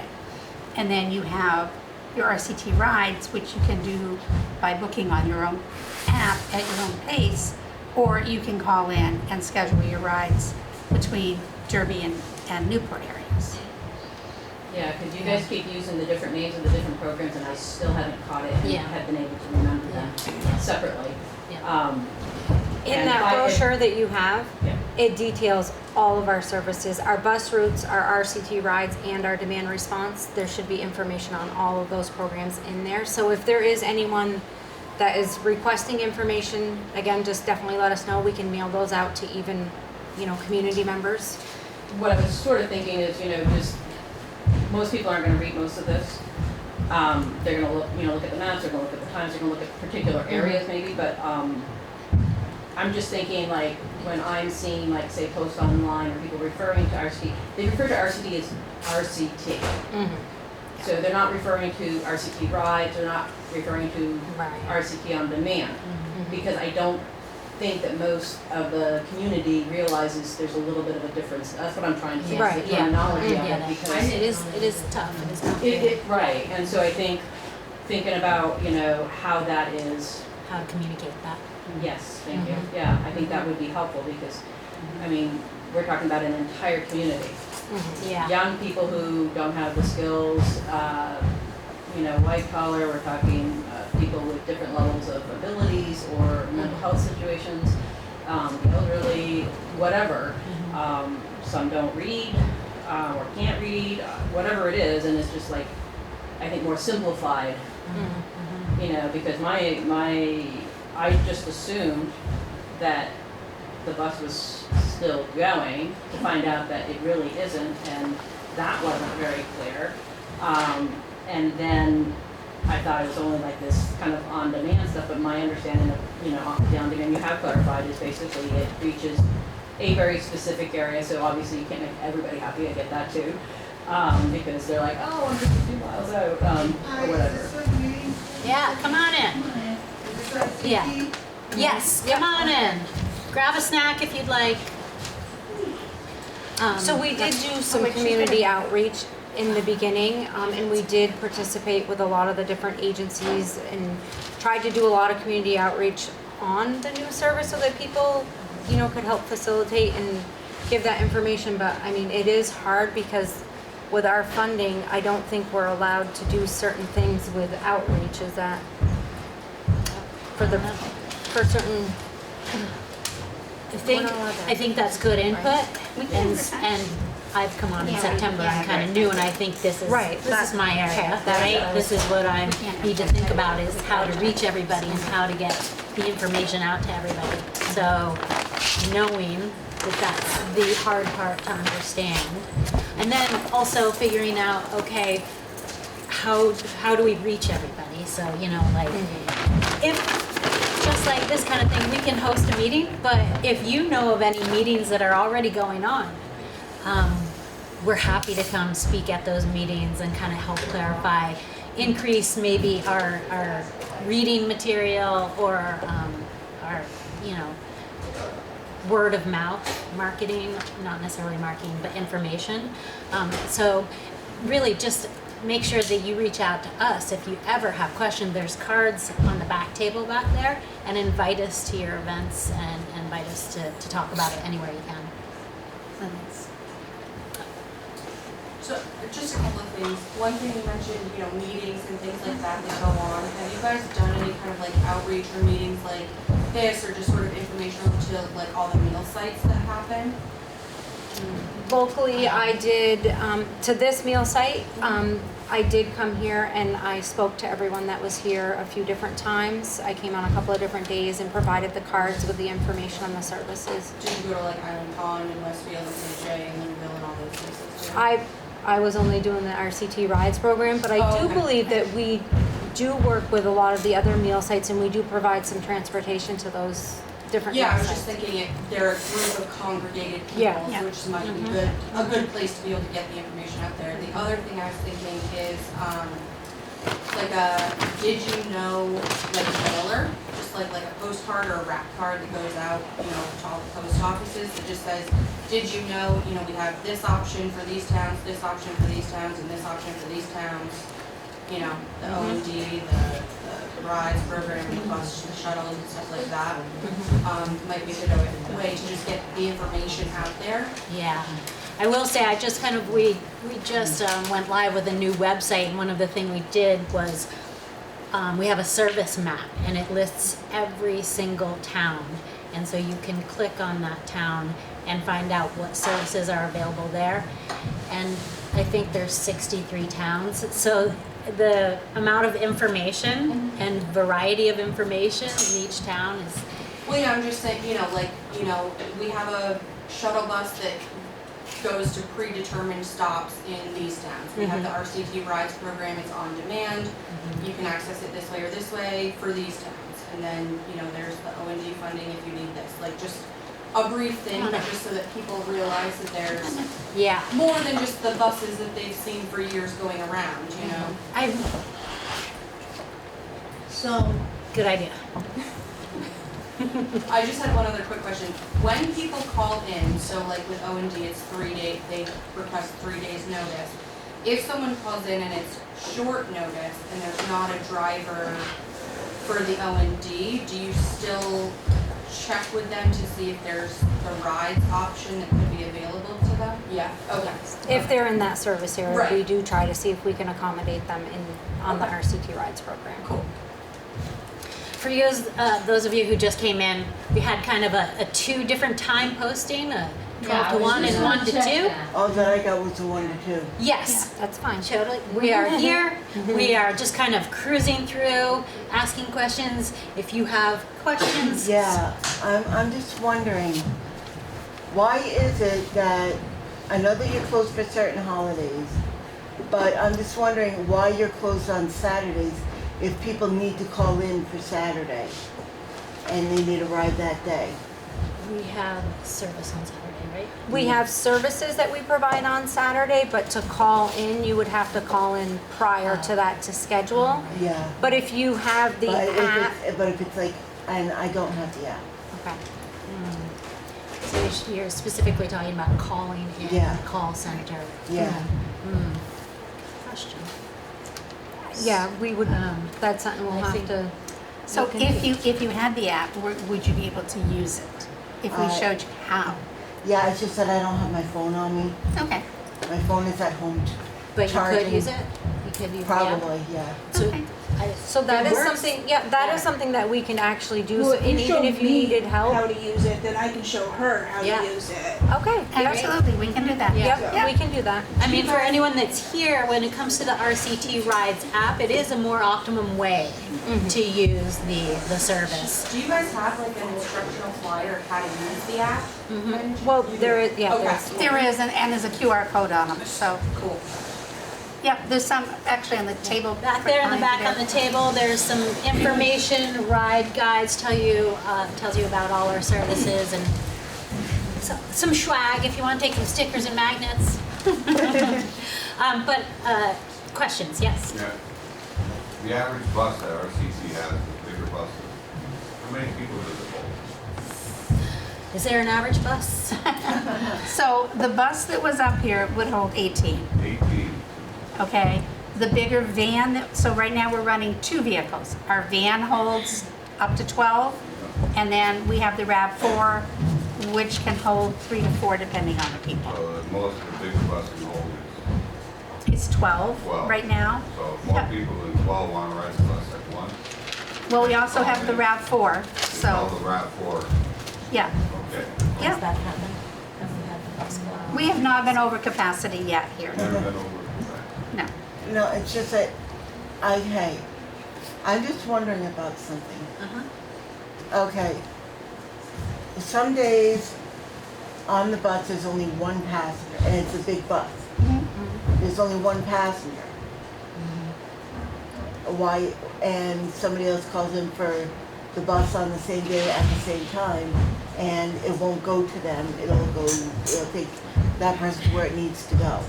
And then you have your RCT rides, which you can do by booking on your own app at your own pace, or you can call in and schedule your rides between Derby and Newport areas. Yeah, because you guys keep using the different names of the different programs and I still haven't caught it and Yeah. have been able to remember them separately. Yeah. In And that I- brochure that you have, Yeah. it details all of our services, our bus routes, our RCT rides, and our demand response. There should be information on all of those programs in there. So if there is anyone that is requesting information, again, just definitely let us know. We can mail those out to even, community members. What I was sort of thinking is, just, most people aren't gonna read most of this. They're gonna look at the maps, they're gonna look at the times, they're gonna look at particular areas maybe, but, I'm just thinking like, when I'm seeing like, say, posts online or people referring to RCT, they refer to RCT as RCT. Mm-hmm. So they're not referring to RCT rides, they're not referring to Right. RCT on demand. Mm-hmm. Because I don't think that most of the community realizes there's a little bit of a difference. That's what I'm trying to say, is Right, the yeah. terminology of Yeah. it, because It is tough, it is complicated, right, and so I think, thinking about, how that is, how to communicate that. yes, thank you, Mhm. yeah, I think that would be helpful, because, I mean, we're talking about an entire community. Yeah. Young people who don't have the skills, white collar, we're talking people with different levels of abilities or mental health situations, elderly, whatever. Some don't read or can't read, whatever it is, and it's just like, I think more simplified, because I just assumed that the bus was still going, to find out that it really isn't, and that wasn't very clear. And then I thought it was only like this kind of on-demand stuff, but my understanding of, the on-demand you have clarified is basically it reaches a very specific area, so obviously you can't make everybody happy, I get that too. Because they're like, oh, I'm just a few miles out, or whatever. Yeah, come on in. Yeah. Yes, come on in. Grab a snack if you'd like. So we did do some community outreach in the beginning, and we did participate with a lot of the different agencies and tried to do a lot of community outreach on the new service so that people, could help facilitate and give that information. But I mean, it is hard because with our funding, I don't think we're allowed to do certain things with outreach. Is that for certain? I think that's good input, and I've come on in September, I'm kind of new, and I think this is my area, right? This is what I need to think about, is how to reach everybody and how to get the information out to everybody. So knowing that that's the hard part to understand. And then also figuring out, okay, how do we reach everybody? So, if, just like this kind of thing, we can host a meeting, but if you know of any meetings that are already going on, we're happy to come speak at those meetings and kind of help clarify, increase maybe our reading material or our, word of mouth marketing, not necessarily marketing, but information. So really just make sure that you reach out to us if you ever have questions. There's cards on the back table back there, and invite us to your events and invite us to talk about it anywhere you can. So, just a couple of things. One thing you mentioned, meetings and things like that that go on. Have you guys done any kind of like outreach or meetings like this, or just sort of informational to like all the meal sites that happen? Locally, I did, to this meal site, I did come here and I spoke to everyone that was here a few different times. I came on a couple of different days and provided the cards with the information on the services. Did you go to like Island Pond and Westfield and St. J and Linville and all those places too? I was only doing the RCT rides program, but I do okay. believe that we do work with a lot of the other meal sites, and we do provide some transportation to those different meal Yeah, I was sites. just thinking they're a group of congregated people, Yeah. which might be a good place to be able to get the information out there. The other thing I was thinking is, did you know, like a mailer, just like a postcard or a wrap card that goes out, to all the post offices that just says, did you know, we have this option for these towns, this option for these towns, and this option for these towns, the OMD, the rides program, the bus, the shuttles and stuff like that. Might be a good way to just get the information out there. Yeah, I will say, I just we just went live with a new website, and one of the things we did was, we have a service map, and it lists every single town And so you can click on that town and find out what services are available there. And I think there's 63 towns, so the amount of information and variety of information in each town is, Well, yeah, I'm just saying, we have a shuttle bus that goes to predetermined stops in these towns. We have the RCT rides program, it's on demand. You can access it this way or this way for these towns. And then, there's the O&D funding if you need this, like just a brief thing, but just so that people realize that there's yeah. more than just the buses that they've seen for years going around, So, Good idea. I just had one other quick question. When people call in, so like with O&D, it's 3 days, they request 3 days notice. If someone calls in and it's short notice and there's not a driver for the O&D, do you still check with them to see if there's the rides option that could be available to them? Yeah, okay. If they're in that service area, we Right. do try to see if we can accommodate them on the RCT rides program. Cool. For you, those of you who just came in, we had kind of a 2 different time posting, a 12 to 1 and 1 to 2. All that I got was the 1 to 2. Yes. That's fine. Totally. We are here. We are just kind of cruising through, asking questions. If you have questions. Yeah, I'm just wondering, why is it that, I know that you're closed for certain holidays, but I'm just wondering why you're closed on Saturdays if people need to call in for Saturday and they need a ride that day. We have service on Saturday, right? We have services that we provide on Saturday, but to call in, you would have to call in prior to that to schedule. Yeah. But if you have the app. But if it's like, and I don't have the app. Okay. So you're specifically talking about calling in, Yeah. call center. Yeah. Question. Yeah, we would, that's something we'll I have think- to. So look into. if you had the app, would you be able to use it? If we showed you how? Yeah, it's just that I don't have my phone on me. Okay, My phone is at home. But you could Charging. use it? You could use the app? Probably, yeah. So, Okay. So that It is works. something, that is something that we can actually do, Well, so- if and you even show if you me needed help. how to use it, then I can show her how Yeah. to use it. Okay, absolutely, we can do that. Yep, we can do that. I mean, for anyone that's here, when it comes to the RCT Rides app, it is a more optimum way to use the service. Do you guys have like an instructional flyer of how to use the app? Well, there is, yeah, Okay. There is, and there's a QR code on them, so, Cool. yeah, there's some actually on the table. Back there in the back on the table, there's some information, ride guides tells you about all our services and some swag if you want to take some stickers and magnets. But questions, yes? Yeah. The average bus that RCC has, the bigger buses, how many people does it hold? Is there an average bus? So the bus that was up here would hold 18, 18. okay? The bigger van, so right now we're running 2 vehicles. Our van holds up to 12, and then we have the RAV4, which can hold 3 to 4 depending on the people. So the most of the bigger bus can hold It's 12 12. right now. is, so if more Yeah. people than 12 want to ride the bus at once. Well, we also have the RAV4, All so, the RAV4, yeah, okay. Has yeah. that happened? Have we had the bus go out? We have not been over capacity yet here, Never been over that. no. No, it's just that, I'm just wondering about something. Okay. Some days on the bus, there's only one passenger, and it's a big bus. There's only one passenger. Why, and somebody else calls in for the bus on the same day at the same time, and it won't go to them, it'll take that person to where it needs to go.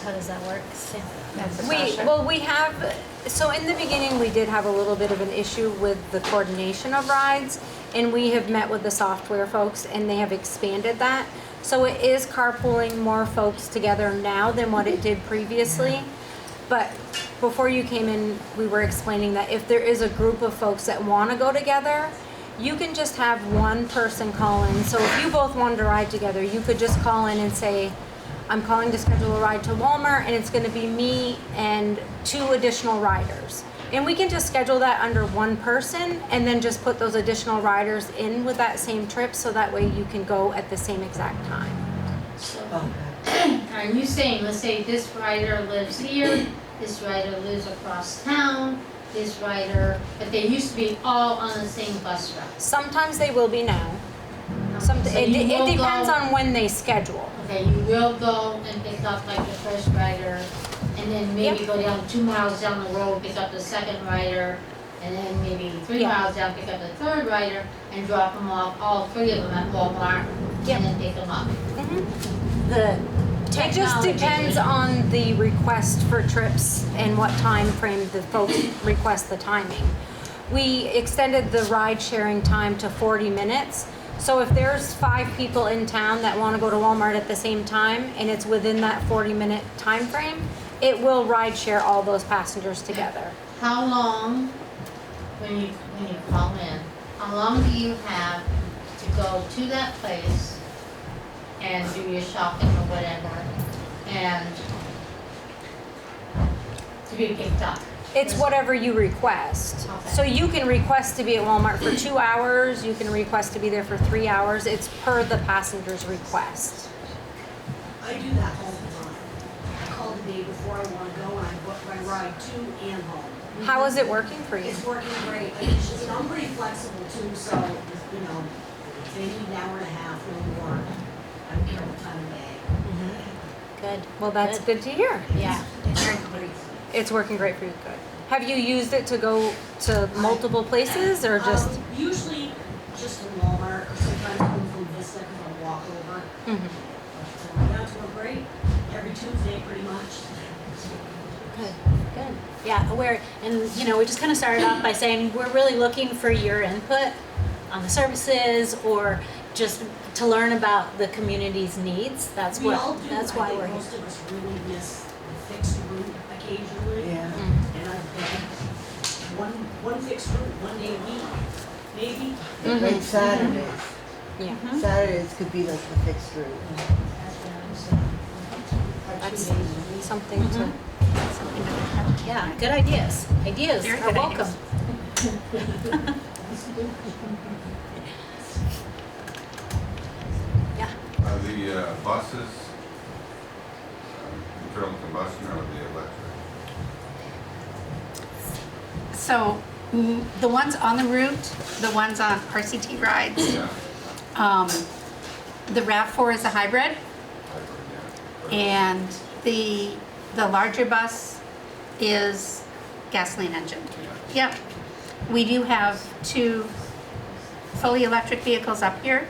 How does that work? Sam? We have, so in the beginning, we did have a little bit of an issue with the coordination of rides, and we have met with the software folks, and they have expanded that. So it is carpooling more folks together now than what it did previously. But before you came in, we were explaining that if there is a group of folks that want to go together, you can just have one person call in. So if you both wanted to ride together, you could just call in and say, I'm calling to schedule a ride to Walmart, and it's going to be me and 2 additional riders. And we can just schedule that under one person and then just put those additional riders in with that same trip so that way you can go at the same exact time. So, Okay. are you saying, let's say this rider lives here, this rider lives across town, this rider, but they used to be all on the same bus route? Sometimes they will be now. So It you will depends go- on when they schedule. Okay, you will go and pick up like the first rider, and then maybe go down 2 miles down the road, pick up the second rider, and then maybe 3 Yeah. miles down, pick up the third rider, and drop them off, all 3 of them at Walmart, Yep. and then pick them up. It just depends on the request for trips and what time frame the folks request the timing. We extended the ride sharing time to 40 minutes. So if there's 5 people in town that want to go to Walmart at the same time and it's within that 40-minute time frame, it will ride share all those passengers together. How long, when you call in, how long do you have to go to that place and do your shopping or whatever, and to be picked up? It's whatever you request. Okay. So you can request to be at Walmart for 2 hours, you can request to be there for 3 hours. It's per the passenger's request. I do that all the time. I call the day before I want to go and I book my ride to and home. How is it working for you? It's working great. It's just, I'm pretty flexible too, so, you know, if they need an hour and a half, no more. I don't care what time of day. Good. Well, that's good to hear. Yeah. It's very great. It's working great for you. Good. Have you used it to go to multiple places or just? Usually just from Walmart or sometimes home from Vista because I'll walk over. Mhm. But yeah, it's going great. Every Tuesday pretty much. Good, good. Yeah, we just kind of started off by saying we're really looking for your input on the services or just to learn about the community's needs. That's We all what, do. that's I why think we're here. most of us really miss the fixed route occasionally. Yeah. And I've been one fixed route, 1 day a week, maybe. Like Saturdays. Yeah. Saturdays could be like the fixed route. That's what I'm saying. Or 2 That's days a week. something to. Something to look at. Yeah, good ideas. Ideas Very are good welcome. Yeah. Are the buses, internal combustion or the electric? So the ones on the route, the ones on RCT rides, Yeah, the RAV4 is a hybrid, hybrid, yeah. and the larger bus is gasoline engine. Yeah. Yep. We do have 2 fully electric vehicles up here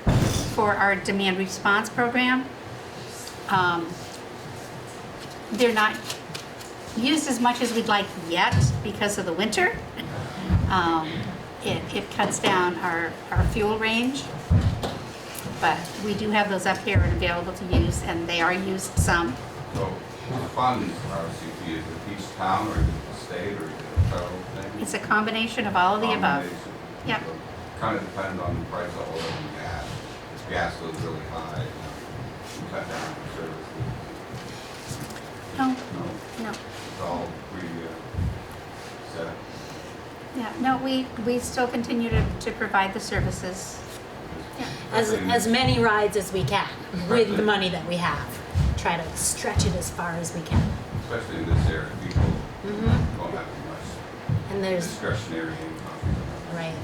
for our demand response program. They're not used as much as we'd like yet because of the winter. It cuts down our fuel range, but we do have those up here and available to use, and they are used some. So who funds RCT? Is it each town or is it the state or is it a federal thing? It's a combination of all of the above. Combination. Yep. So Kind of depends on the price of oil and gas. If gas goes really high, you cut down on services. No, No, no, it's all set. yeah, no, we still continue to provide the services. As many rides as we can with the money that we have. Try to stretch it as far as we can. Especially in this area, people don't have much And there's, discretionary income. right,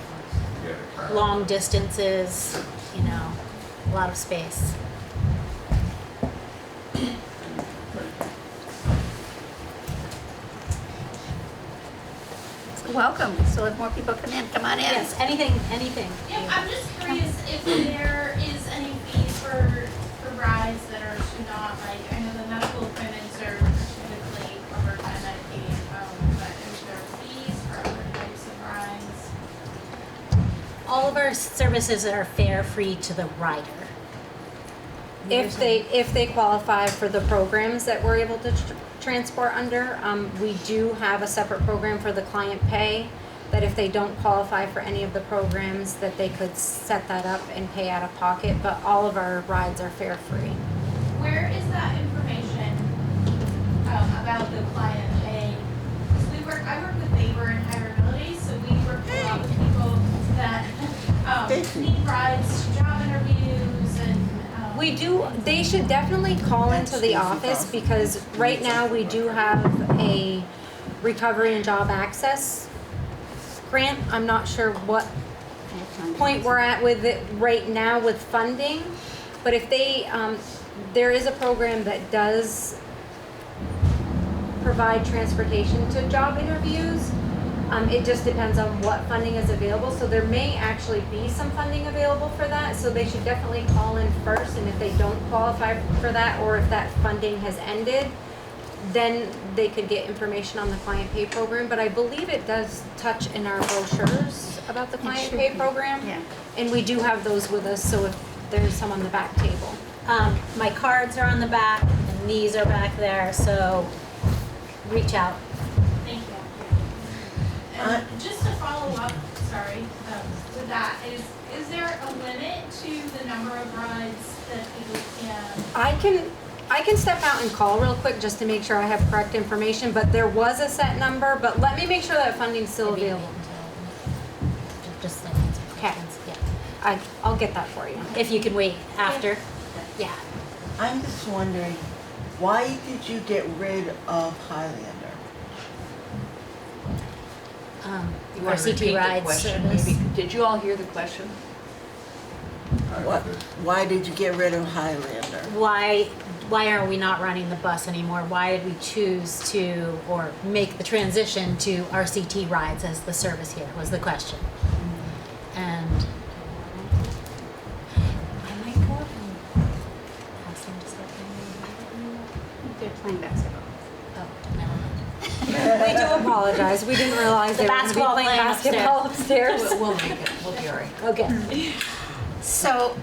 You get a car. long distances, a lot of space. So welcome, so if more people come on in. Yes, anything. Yeah, I'm just curious if there is any fees for rides that are not like, I know the medical appointments are typically covered by Medicaid, but is there fees for other types of rides? All of our services are fare free to the rider. If they qualify for the programs that we're able to transport under, we do have a separate program for the client pay, that if they don't qualify for any of the programs, that they could set that up and pay out of pocket, but all of our rides are fare free. Where is that information about the client pay? 'Cause I work with labor and We do, they should definitely call into the office because right now we do have a recovery and job access grant. I'm not sure what point we're at with it right now with funding, but if they, there is a program that does provide transportation to job interviews. It just depends on what funding is available, so there may actually be some funding available for that, so they should definitely call in first, and if they don't qualify for that, or if that funding has ended, then they could get information on the client pay program, but I believe it does touch in our brochures about the client pay program. Yeah. And we do have those with us, so if there's some on the back table. My cards are on the back, and these are back there, so reach out. Thank you. And just to follow up, sorry, with that, is there a limit to the number of rides that people can? I can step out and call real quick just to make sure I have correct information, but there was a set number, but let me make sure that funding's still available. Just Okay. Yeah. I'll get that for you. If you can wait after. Yeah. I'm just wondering, why did you get rid of Highlander? You want to repeat RCT the rides question? service. Maybe- Did you all hear the question? Why did you get rid of Highlander? Why are we not running the bus anymore? Why did we choose to, or make the transition to RCT rides as the service here, was the question. And I might go up and ask them to start playing. They're playing basketball. Oh, never mind. We do apologize. We didn't realize The they were going to be basketball playing playing basketball upstairs. We'll make it, we'll be all right. Okay. So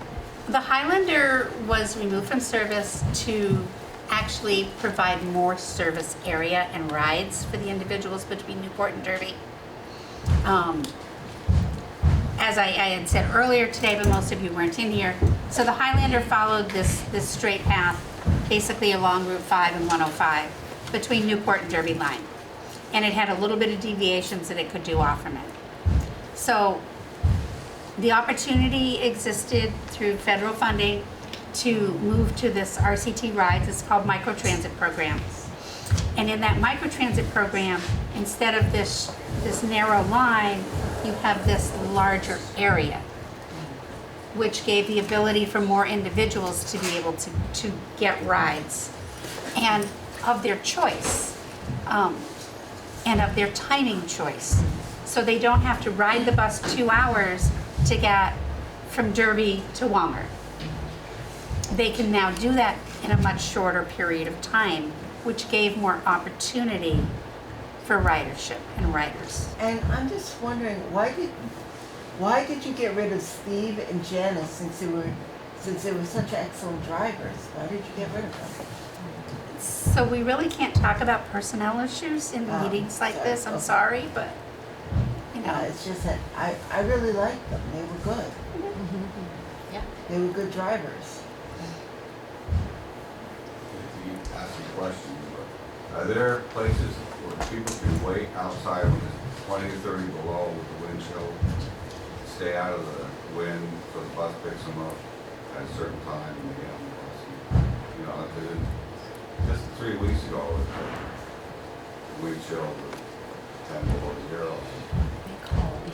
the Highlander was removed from service to actually provide more service area and rides for the individuals between Newport and Derby. As I had said earlier today, but most of you weren't in here, so the Highlander followed this straight path basically along Route 5 and 105 between Newport and Derby line. And it had a little bit of deviations that it could do off from it. So the opportunity existed through federal funding to move to this RCT rides. It's called microtransit program. And in that microtransit program, instead of this narrow line, you have this larger area, which gave the ability for more individuals to be able to get rides and of their choice, and of their timing choice. So they don't have to ride the bus 2 hours to get from Derby to Walmer. They can now do that in a much shorter period of time, which gave more opportunity for ridership and riders. And I'm just wondering, why did you get rid of Steve and Janice since they were such excellent drivers? Why did you get rid of them? So we really can't talk about personnel issues in meetings like this, I'm sorry, but, you know. It's just that I really liked them, they were good. Yeah. They were good drivers. You ask a question, but are there places where people can wait outside when it's 20 or 30 below with the wind chill, stay out of the wind so the bus picks them up at a certain time and they get on the bus? You know, if they didn't, just 3 weeks ago, the wind chill was 10 below zero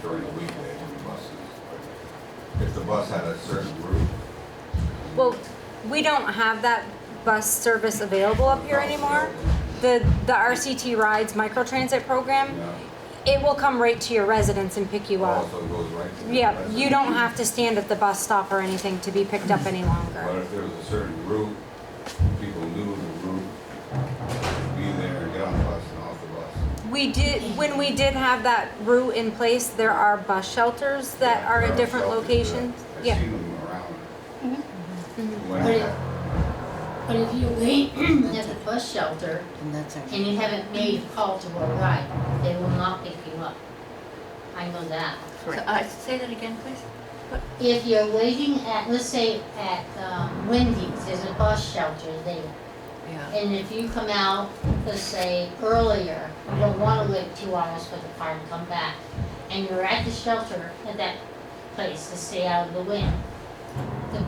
during the weekdays on the buses. But if the bus had a certain route, Well, we don't have that bus service available up here anymore. The RCT Rides microtransit program, it will come right to your residence and pick you up. also goes right to the Yeah, residence. you don't have to stand at the bus stop or anything to be picked up any But longer. if there was a certain route, people knew the route, be there, get on the bus and off the bus. We did, when we did have that route in place, there are bus shelters that are at different locations. I've Yeah. seen them around. Mhm. When- But if you wait at the bus shelter and you haven't made a call to a ride, they will not pick you up. I know that. Say that again, please. If you're waiting at, let's say at Wendy's, there's a bus shelter there. Yeah. And if you come out, let's say earlier, you don't want to wait 2 hours for the car to come back, and you're at the shelter at that place to stay out of the wind, the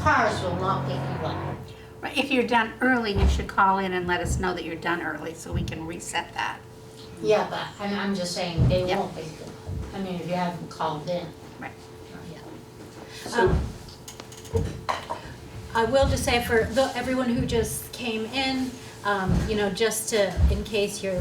cars will not pick you up. Right, if you're done early, you should call in and let us know that you're done early so we can reset that. Yeah, but I'm just saying, they Yep. won't pick you up. I mean, if you haven't called in. Right. So, I will just say for everyone who just came in, you know, just to, in case you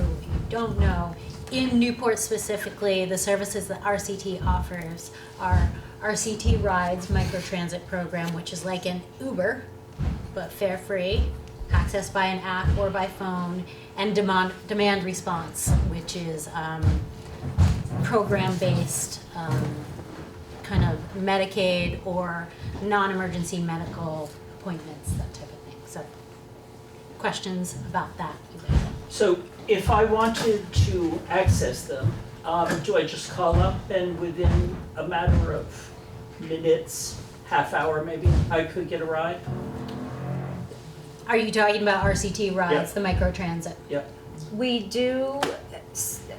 don't know, in Newport specifically, the services that RCT offers are RCT Rides microtransit program, which is like an Uber, but fare free, accessed by an app or by phone, and demand response, which is program-based, kind of Medicaid or non-emergency medical appointments, that type of thing. So, questions about that, you guys? So if I wanted to access them, do I just call up and within a matter of minutes, half hour maybe, I could get a ride? Are you talking about RCT Rides, Yep. the microtransit? Yep. We do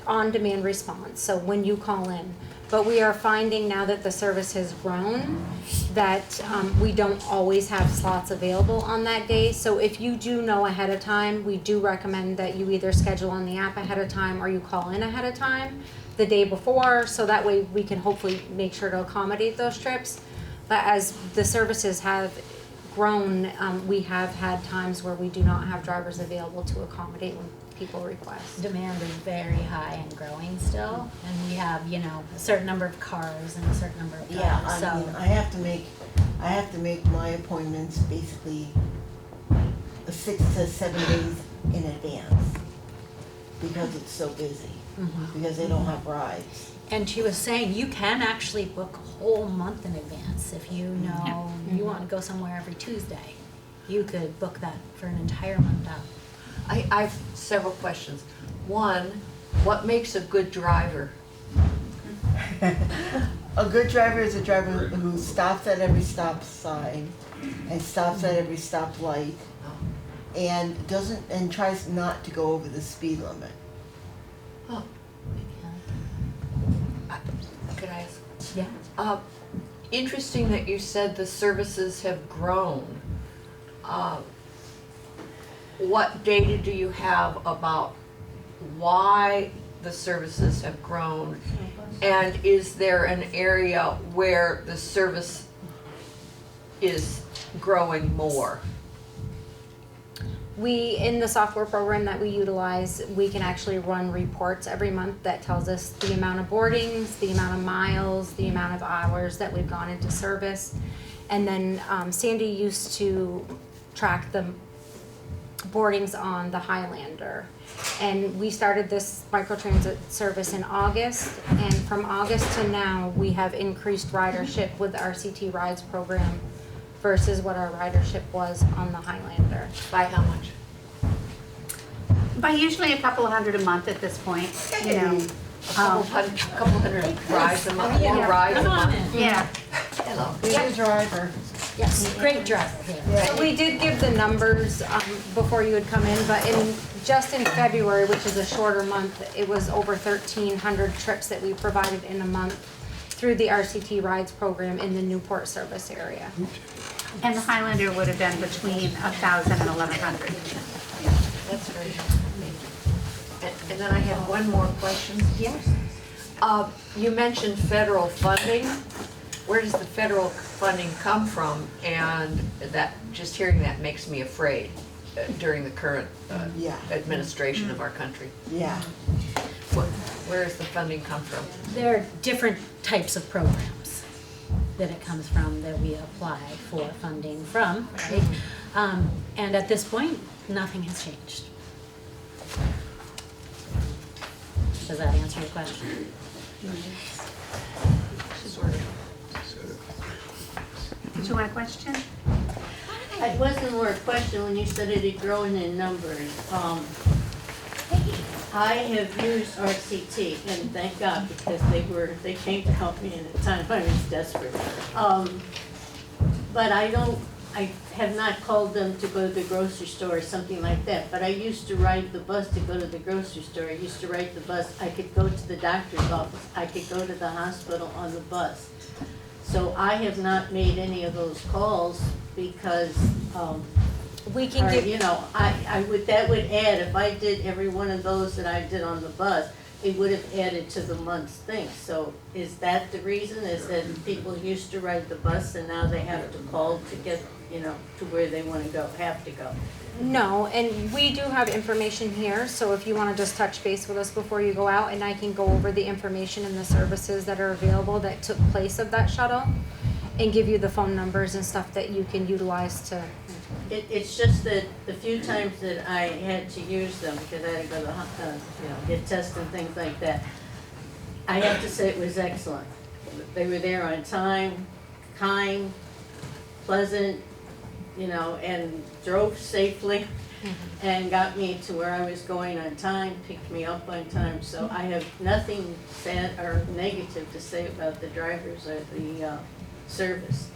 on-demand response, so when you call in. But we are finding now that the service has grown, that we don't always have slots available on that day. So if you do know ahead of time, we do recommend that you either schedule on the app ahead of time or you call in ahead of time the day before, so that way we can hopefully make sure to accommodate those trips. But as the services have grown, we have had times where we do not have drivers available to accommodate when people request. Demand is very high and growing still, and we have, you know, a certain number of cars and a certain number of drivers, Yeah, so. I mean, I have to make my appointments basically 6 to 7 days in advance because it's so busy, because they don't have rides. And she was saying you can actually book a whole month in advance if you know you want to go somewhere every Tuesday. You could book that for an entire month out. I've several questions. One, what makes a good driver? A good driver is a driver who stops at every stop sign and stops at every stop light and tries not to go over the speed limit. Oh. Could I ask? Yeah. Interesting that you said the services have grown. What data do you have about why the services have grown? And is there an area where the service is growing more? We, in the software program that we utilize, we can actually run reports every month that tells us the amount of boardings, the amount of miles, the amount of hours that we've gone into service. And then Sandy used to track the boardings on the Highlander. And we started this microtransit service in August, and from August to now, we have increased ridership with the RCT Rides program versus what our ridership was on the Highlander. By how much? By usually a couple of hundred a month at this point, you know. A couple hundred rides a month, more rides a month? Yeah. Hello. Good driver. Yes, great driver here. So we did give the numbers before you had come in, but just in February, which is a shorter month, it was over 1,300 trips that we provided in a month through the RCT Rides program in the Newport service area. And the Highlander would have been between 1,000 and 1,100. That's very And then I have one more question. Yes. You mentioned federal funding. Where does the federal funding come from? And that, just hearing that makes me afraid during the current administration of our country. Yeah. Where does the funding come from? There are different types of programs that it comes from that we apply for funding from, right? And at this point, nothing has changed. Does that answer your question? Sort of. Did you want a question? It wasn't more a question when you said it had grown in numbers. I have used RCT, and thank God, because they came to help me in a time I was desperate. But I have not called them to go to the grocery store or something like that, but I used to ride the bus to go to the grocery store. I used to ride the bus, I could go to the doctor's office, I could go to the hospital on the bus. So I have not made any of those calls because, We can or, give, you know, I would, that would add, if I did every one of those that I did on the bus, it would have added to the month's thing. So is that the reason, is that people used to ride the bus and now they have to call to get, you know, to where they wanna go, have to go? no, and we do have information here, so if you wanna just touch base with us before you go out, and I can go over the information and the services that are available that took place of that shuttle, and give you the phone numbers and stuff that you can utilize to, It's just that the few times that I had to use them, because I had to go to the, you know, get tested and things like that, I have to say it was excellent. They were there on time, kind, pleasant, you know, and drove safely and got me to where I was going on time, picked me up on time. So I have nothing bad or negative to say about the drivers or the service.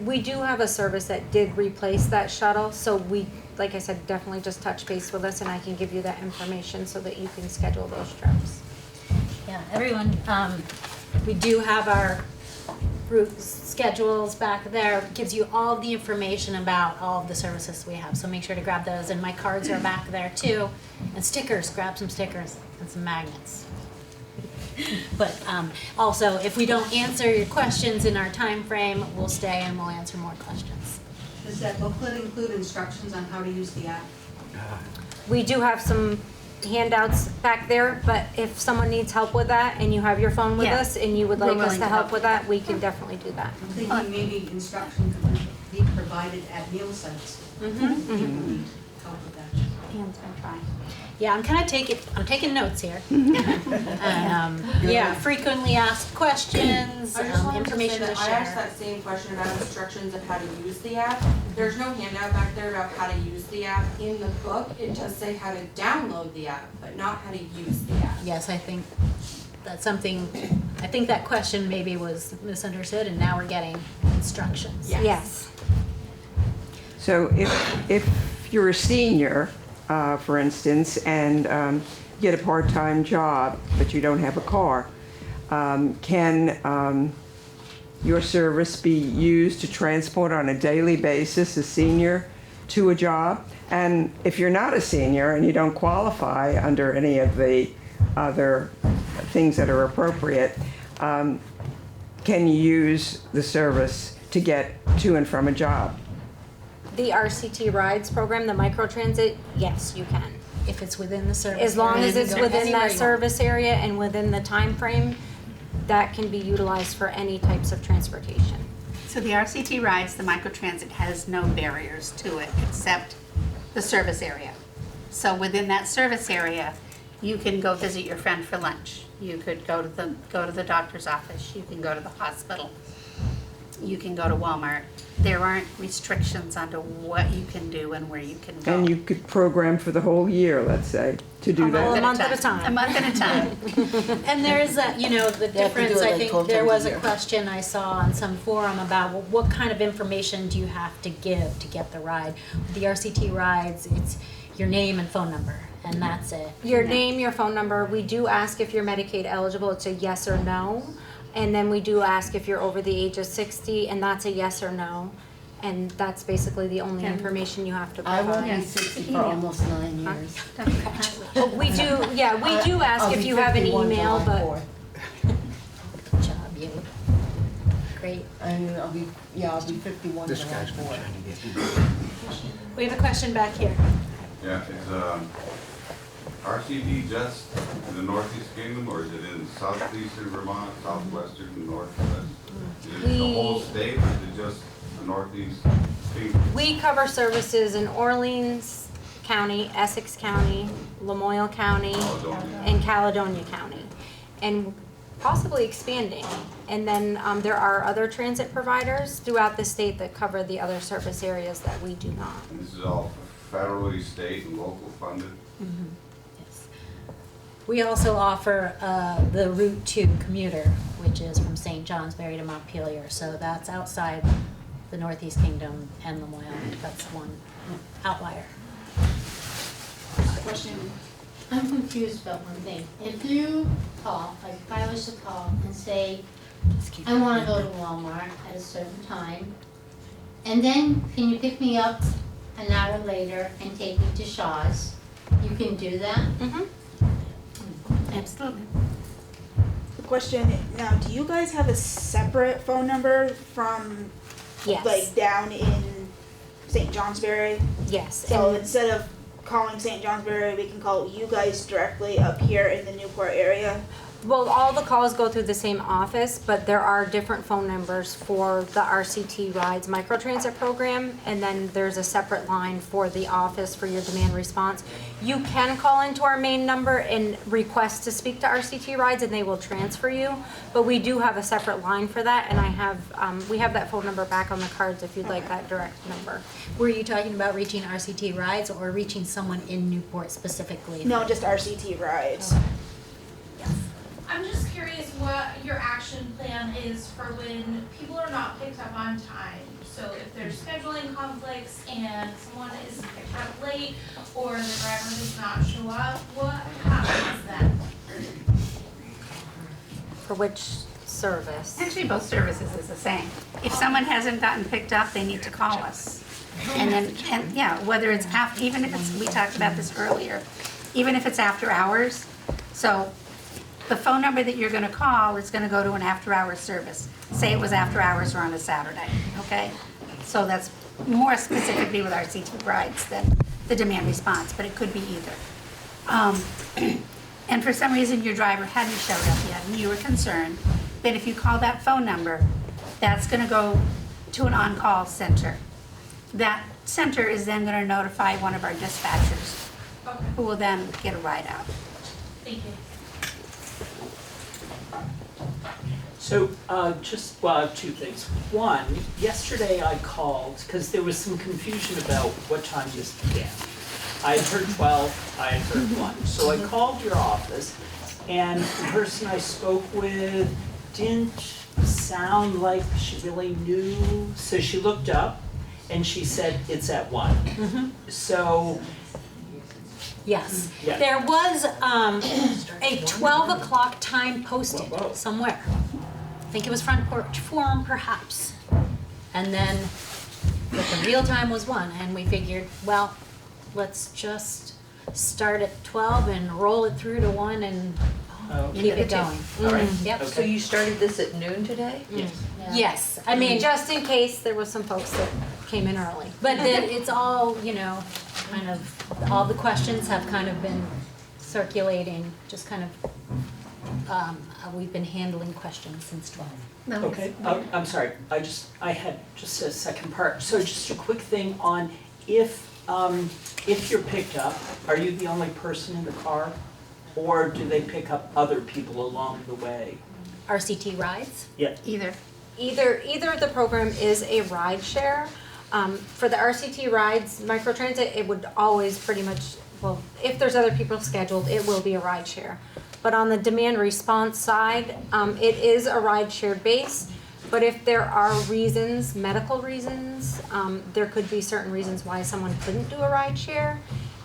we do have a service that did replace that shuttle, so we, like I said, definitely just touch base with us and I can give you that information so that you can schedule those trips. Yeah, everyone, we do have our route schedules back there, gives you all of the information about all of the services we have, so make sure to grab those, and my cards are back there too, and stickers, grab some stickers and some magnets. But also, if we don't answer your questions in our time frame, we'll stay and we'll answer more questions. Does that booklet include instructions on how to use the app? We do have some handouts back there, but if someone needs help with that and you have your phone with Yeah. us and you would We're like us willing to to help help with that, we can definitely do that. I'm thinking maybe instruction could be provided at meal sites. Mm-hmm. People need help with that. Hands been trying. Yeah, I'm taking notes here. And, yeah, frequently asked questions, I just wanted to say information to that I asked share. that same question about instructions of how to use the app. There's no handout back there about how to use the app. In the book, it does say how to download the app, but not how to use the app. Yes, I think that's something, I think that question maybe was misunderstood and now we're getting instructions. Yes. So if you're a senior, for instance, and get a part-time job, but you don't have a car, can your service be used to transport on a daily basis a senior to a job? And if you're not a senior and you don't qualify under any of the other things that are appropriate, can you use the service to get to and from a job? The RCT rides program, the microtransit, yes, you can. If it's within the service. As long area, as it's go within anywhere that you want. service area and within the time frame, that can be utilized for any types of transportation. So the RCT rides, the microtransit has no barriers to it except the service area. So within that service area, you can go visit your friend for lunch. You could go to the doctor's office. You can go to the hospital. You can go to Walmart. There aren't restrictions onto what you can do and where you can go. And you could program for the whole year, let's say, to do that. A month at a time. A month at a time. And there's a, you know, the They have to do difference, it I like think 12 there times a was a year. question I saw on some forum about, well, what kind of information do you have to give to get the ride? With the RCT rides, it's your name and phone number, and that's it. Your name, your phone number, we do ask if you're Medicaid eligible, it's a yes or no. And then we do ask if you're over the age of 60, and that's a yes or no. And that's basically the only information you have to I won't provide. be 60 for almost 9 years. Oh, we do, yeah, we do ask I'll if be you have an 51 email, July but 4th. Good job, you. Great. And I'll be 51 This July guy's been 4th. trying to get in. We have a question back here. Yeah, is RCD just in the Northeast Kingdom, or is it in southeastern Vermont, southwestern, northwest? Is it the whole state, or is it just the Northeast Kingdom? we cover services in Orleans County, Essex County, Lamoille County, and Caledonia County. And possibly expanding. And then there are other transit providers throughout the state that cover the other service areas that we do not. And this is all federally, state, and local funded? Yes. We also offer the Route 2 commuter, which is from St. Johnsbury to Montpelier. So that's outside the Northeast Kingdom and Lamoille. That's one outlier. Question. I'm confused about one thing. If you call, like if I was to call and say, I wanna go to Walmart at a certain time. And then, can you pick me up an hour later and take me to Shaw's? You can do that? Absolutely. The question now, do you guys have a separate phone number from Yes. like down in St. Johnsbury? Yes. So and- instead of calling St. Johnsbury, we can call you guys directly up here in the Newport area? Well, all the calls go through the same office, but there are different phone numbers for the RCT Rides microtransit program, and then there's a separate line for the office for your demand response. You can call into our main number and request to speak to RCT Rides, and they will transfer you, but we do have a separate line for that, and we have that phone number back on the cards if you'd like that direct number. Were you talking about reaching RCT Rides or reaching someone in Newport specifically? No, just RCT Rides. I'm just curious what your action plan is for when people are not picked up on time. So if there's scheduling conflicts and someone is picked up late or the driver does not show up, what happens then? For which service? Actually, both services is the same. If someone hasn't gotten picked up, they need to call us. And then, yeah, whether it's after, even if it's, we talked about this earlier, even if it's after hours. So the phone number that you're gonna call is gonna go to an after-hours service. Say it was after hours or on a Saturday, okay? So that's more specifically with RCT Rides than the demand response, but it could be either. And for some reason, your driver hadn't showed up yet, and you were concerned, then if you call that phone number, that's gonna go to an on-call center. That center is then gonna notify one of our dispatchers, who will then get a ride out. Thank you. So, just, two things. One, yesterday I called, because there was some confusion about what time this began. I had heard 12, I had heard 1. So I called your office, and the person I spoke with didn't sound like she really knew. So she looked up, and she said, it's at 1. So, Yes. Yeah. There was a 12 o'clock time posted somewhere. I think it was Front Porch Forum perhaps. And then, but the real time was 1, and we figured, well, let's just start at 12 and roll it through to 1 and keep it going. All right. Yep. So you started this at noon today? Yes. Yes, I mean, Just in case there was some folks that came in early. but then it's all, kind of, all the questions have kind of been circulating, just kind of, we've been handling questions since 12. Okay, I'm sorry, I had just a second part. So just a quick thing on if you're picked up, are you the only person in the car? Or do they pick up other people along the way? RCT Rides? Yeah. Either. Either of the program is a ride share. For the RCT Rides microtransit, it would always pretty much, well, if there's other people scheduled, it will be a ride share. But on the demand response side, it is a ride share base. But if there are reasons, medical reasons, there could be certain reasons why someone couldn't do a ride share.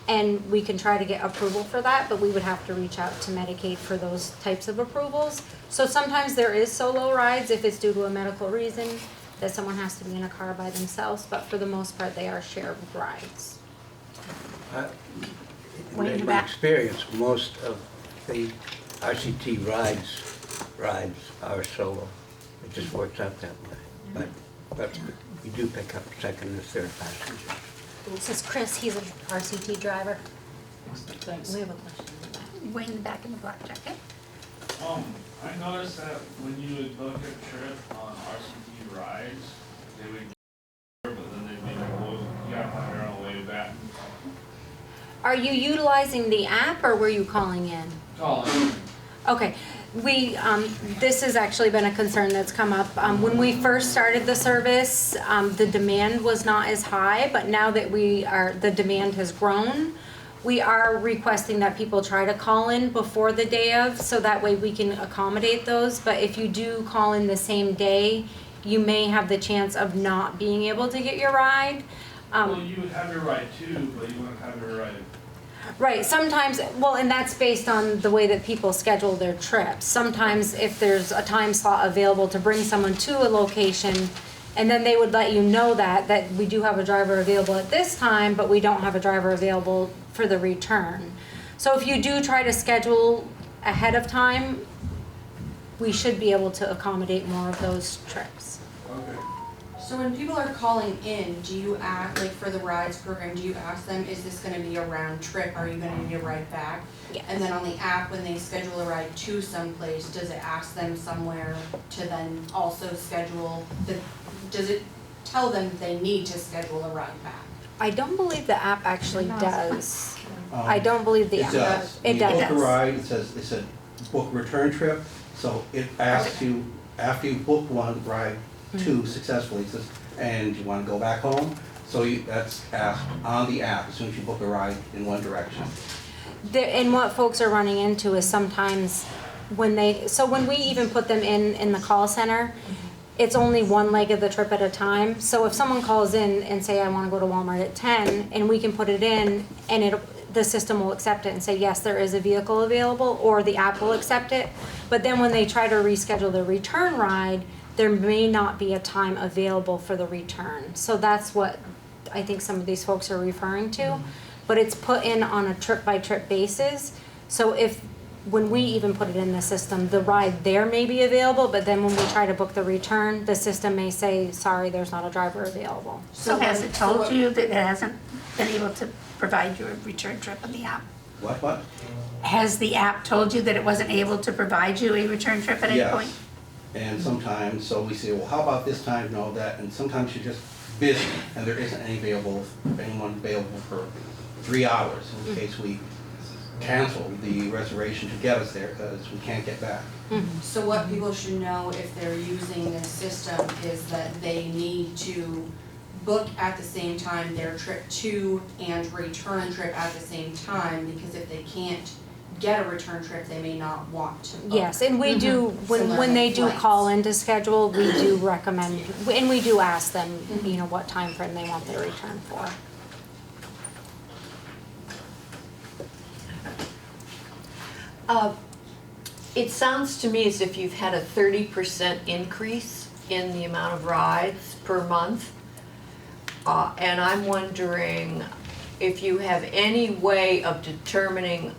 And we can try to get approval for that, but we would have to reach out to Medicaid for those types of approvals. So sometimes there is solo rides if it's due to a medical reason that someone has to be in a car by themselves, but for the most part, they are shared rides. In my experience, most of the RCT rides are solo. It just works out that way. But you do pick up second and third passengers. This is Chris, he's an RCT driver. Thanks. We have a question. Way in the back in the black jacket. I noticed that when you would book a trip on RCT Rides, they would get but then they'd make you gotta find your own way back. Are you utilizing the app or were you calling in? Calling. Okay, this has actually been a concern that's come up. When we first started the service, the demand was not as high, but now that the demand has grown, we are requesting that people try to call in before the day of, so that way we can accommodate those. But if you do call in the same day, you may have the chance of not being able to get your ride. Well, you would have your ride too, but you wouldn't have your ride. Right, sometimes, well, and that's based on the way that people schedule their trips. Sometimes if there's a time slot available to bring someone to a location, and then they would let you know that we do have a driver available at this time, but we don't have a driver available for the return. So if you do try to schedule ahead of time, we should be able to accommodate more of those trips. Okay. So when people are calling in, do you ask, like for the rides program, do you ask them, is this gonna be a round trip? Are you gonna need a ride back? Yes. And then on the app, when they schedule a ride to someplace, does it ask them somewhere to then also schedule does it tell them they need to schedule a ride back? I don't believe the app actually does. I don't believe the It app does. It does. When you book a ride, it said book return trip, so it asks you, after you book one ride two successfully, it says, and you wanna go back home? So that's asked on the app as soon as you book a ride in one direction. And what folks are running into is sometimes when we even put them in the call center, it's only one leg of the trip at a time. So if someone calls in and say, I wanna go to Walmart at 10, and we can put it in, and the system will accept it and say, yes, there is a vehicle available, or the app will accept it. But then when they try to reschedule the return ride, there may not be a time available for the return. So that's what I think some of these folks are referring to. But it's put in on a trip-by-trip basis. So when we even put it in the system, the ride there may be available, but then when we try to book the return, the system may say, sorry, there's not a driver available. So has it told you that it hasn't been able to provide you a return trip on the app? What? Has the app told you that it wasn't able to provide you a return trip at any point? Yes. And sometimes, so we say, well, how about this time, no, that, and sometimes you're just busy, and there isn't anyone available for 3 hours, in case we cancel the reservation to get us there, because we can't get back. So what people should know if they're using this system is that they need to book at the same time their trip to and return trip at the same time, because if they can't get a return trip, they may not want to book. Yes, and we do, when they do call in to schedule, we do recommend, and we do ask them, what time frame they want their return for. It sounds to me as if you've had a 30% increase in the amount of rides per month. And I'm wondering if you have any way of determining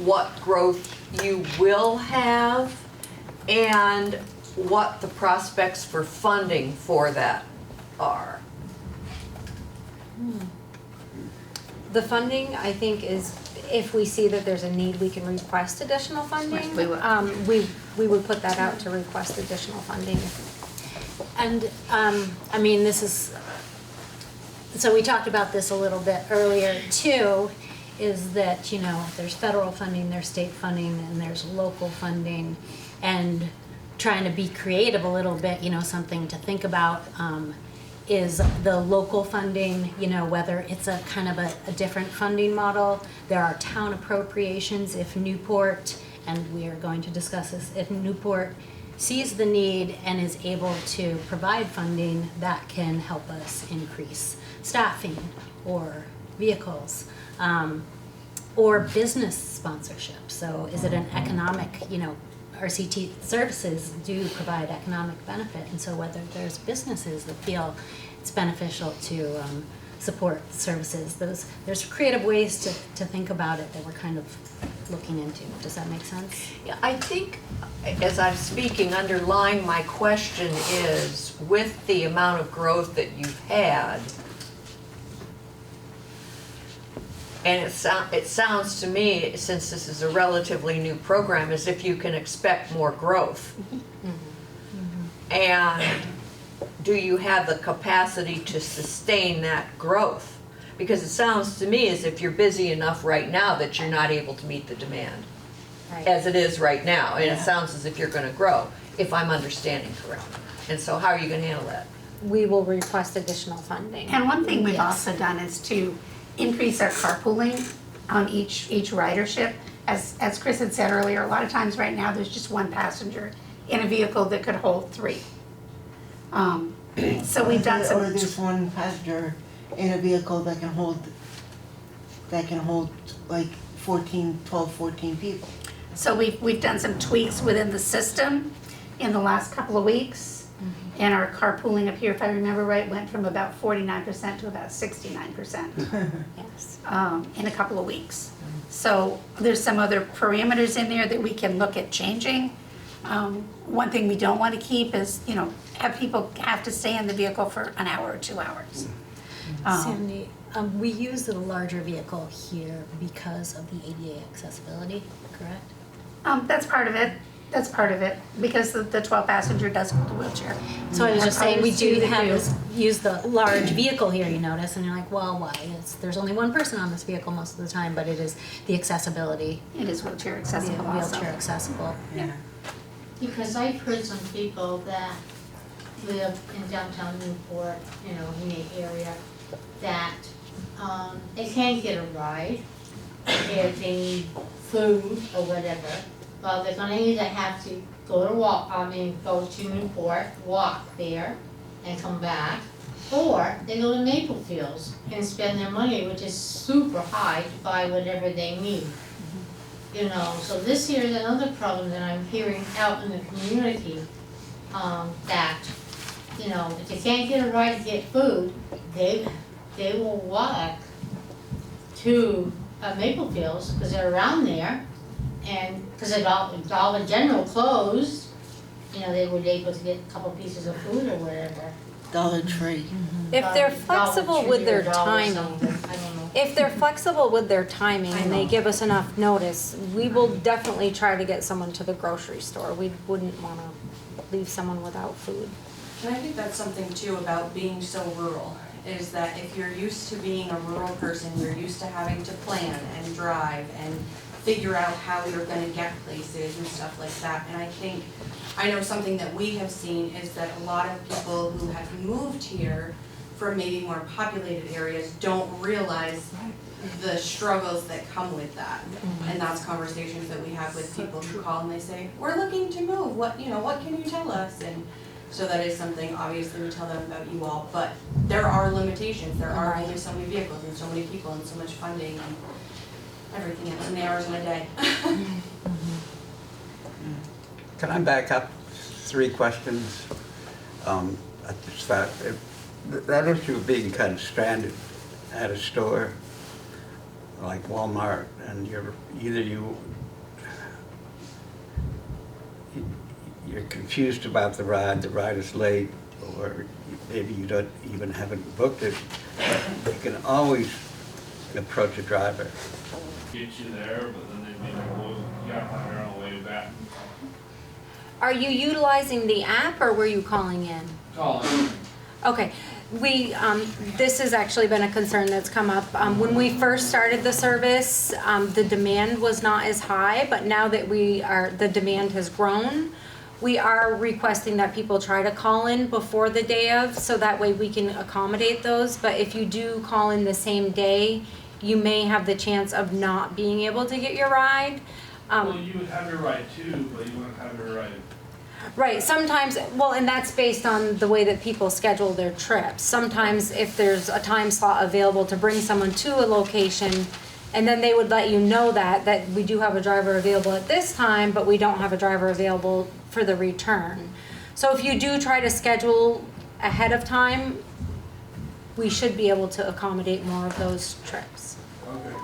what growth you will have and what the prospects for funding for that are. The funding, I think, is if we see that there's a need, we can request additional funding. We will. We would put that out to request additional funding. And, this is, so we talked about this a little bit earlier too, is that, there's federal funding, there's state funding, and there's local funding, and trying to be creative a little bit, something to think about, is the local funding, whether it's a kind of a different funding model. There are town appropriations if Newport, and we are going to discuss this, if Newport sees the need and is able to provide funding, that can help us increase staffing or vehicles, or business sponsorship. So is it an economic, RCT services do provide economic benefit, and so whether there's businesses that feel it's beneficial to support services, there's creative ways to think about it that we're kind of looking into. Does that make sense? Yeah, I think, as I'm speaking, underlying my question is, with the amount of growth that you've had, and it sounds to me, since this is a relatively new program, as if you can expect more growth. And do you have the capacity to sustain that growth? Because it sounds to me as if you're busy enough right now that you're not able to meet the demand as it is right now. And it sounds as if you're gonna grow, if I'm understanding correctly. And so how are you gonna handle that? We will request additional funding. And one thing we've also done is to increase our carpooling on each ridership. As Chris had said earlier, a lot of times right now, there's just one passenger in a vehicle that could hold 3. So we've done some. Or there's one passenger in a vehicle that can hold that can hold like 14 people? So we've done some tweaks within the system in the last couple of weeks. And our carpooling up here, if I remember right, went from about 49% to about 69%. Yes. In a couple of weeks. So there's some other parameters in there that we can look at changing. One thing we don't want to keep is, have people have to stay in the vehicle for an hour or 2 hours. Sandy, we use the larger vehicle here because of the ADA accessibility, correct? That's part of it. That's part of it, because the 12 passenger does hold a wheelchair. So I was just saying, we do Others use the large vehicle here, you notice, and you're like, well, why? There's only one person on this vehicle most of the time, but it is the accessibility. It is wheelchair accessible also. Wheelchair accessible. Yeah. Because I've heard some people that live in downtown Newport, in the area, that they can't get a ride if they need food or whatever. Well, they're gonna either have to go to Newport, walk there and come back, or they go to Maple Fields and spend their money, which is super high, to buy whatever they need. So this here is another problem that I'm hearing out in the community, that, if they can't get a ride to get food, they will walk to Maple Fields, because they're around there. And because Dollar General closed, they were able to get a couple pieces of food or whatever. Dollar Tree. If they're flexible with their Dollar Tree or timing, Dollar something, I don't know. if they're flexible with their timing and they know. give us enough notice, we will definitely try to get someone to the grocery store. We wouldn't want to leave someone without food. And I think that's something too about being so rural, is that if you're used to being a rural person, you're used to having to plan and drive and figure out how you're gonna get places and stuff like that. And I know something that we have seen is that a lot of people who have moved here from maybe more populated areas don't realize the struggles that come with that. And that's conversations that we have with people who call and they say, we're looking to move, what can you tell us? And so that is something, obviously we tell them about you all, but there are limitations. There are only so many vehicles and so many people and so much funding and everything else, so many hours in a day. Can I back up 3 questions? I just thought, that issue of being kind of stranded at a store, like Walmart, and you're confused about the ride is late, or maybe you haven't booked it, but you can always approach a driver. Get you there, but then they maybe you gotta find your own way back. Are you utilizing the app or were you calling in? Calling. Okay, this has actually been a concern that's come up. When we first started the service, the demand was not as high, but now that the demand has grown, we are requesting that people try to call in before the day of, so that way we can accommodate those. But if you do call in the same day, you may have the chance of not being able to get your ride. Well, you would have your ride too, but you wouldn't have your ride. Right, sometimes, and that's based on the way that people schedule their trips. Sometimes if there's a time slot available to bring someone to a location, and then they would let you know that we do have a driver available at this time, but we don't have a driver available for the return. So if you do try to schedule ahead of time, we should be able to accommodate more of those trips. Okay.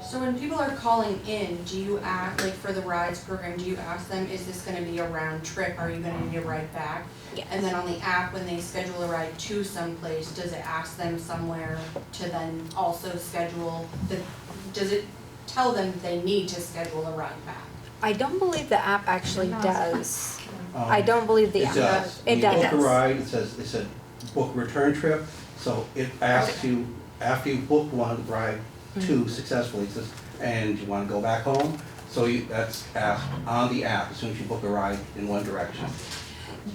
So when people are calling in, do you ask, like for the rides program, do you ask them, is this gonna be a round trip? Are you gonna need a ride back? Yes. And then on the app, when they schedule a ride to someplace, does it ask them somewhere to then also schedule does it tell them they need to schedule a ride back? I don't believe the app actually does. I don't believe the app does. It It does. When you does. book a ride, it said book return trip, so it asks you, after you book one ride two successfully, it says, and you wanna go back home? So that's asked on the app as soon as you book a ride in one direction.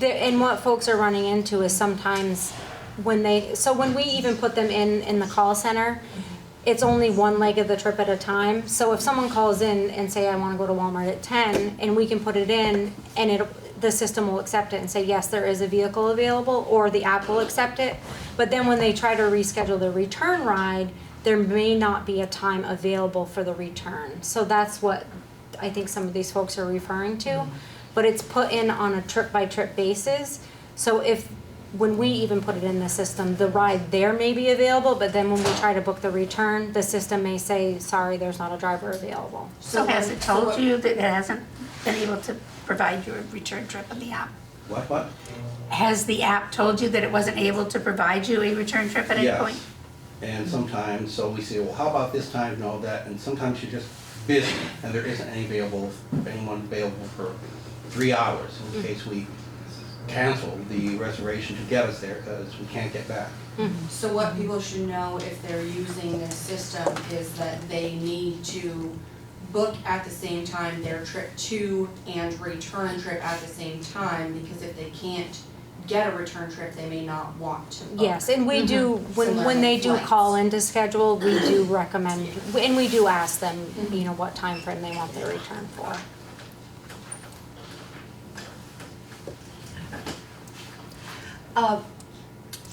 And what folks are running into is sometimes when we even put them in the call center, it's only one leg of the trip at a time. So if someone calls in and say, I wanna go to Walmart at 10, and we can put it in, and the system will accept it and say, yes, there is a vehicle available, or the app will accept it. But then when they try to reschedule the return ride, there may not be a time available for the return. So that's what I think some of these folks are referring to. But it's put in on a trip-by-trip basis. So when we even put it in the system, the ride there may be available, but then when we try to book the return, the system may say, sorry, there's not a driver available. So has it told you that it hasn't been able to provide you a return trip in the app? What? Has the app told you that it wasn't able to provide you a return trip at any point? Yes. And sometimes, so we say, well, how about this time, no, that, and sometimes you're just busy, and there isn't anyone available for 3 hours, in case we cancel the reservation to get us there, because we can't get back. So what people should know if they're using this system is that they need to book at the same time their trip to and return trip at the same time, because if they can't get a return trip, they may not want to book. Yes, and we do, when they do call in to schedule, we do recommend, and we do ask them, you know, what time frame they want their return for.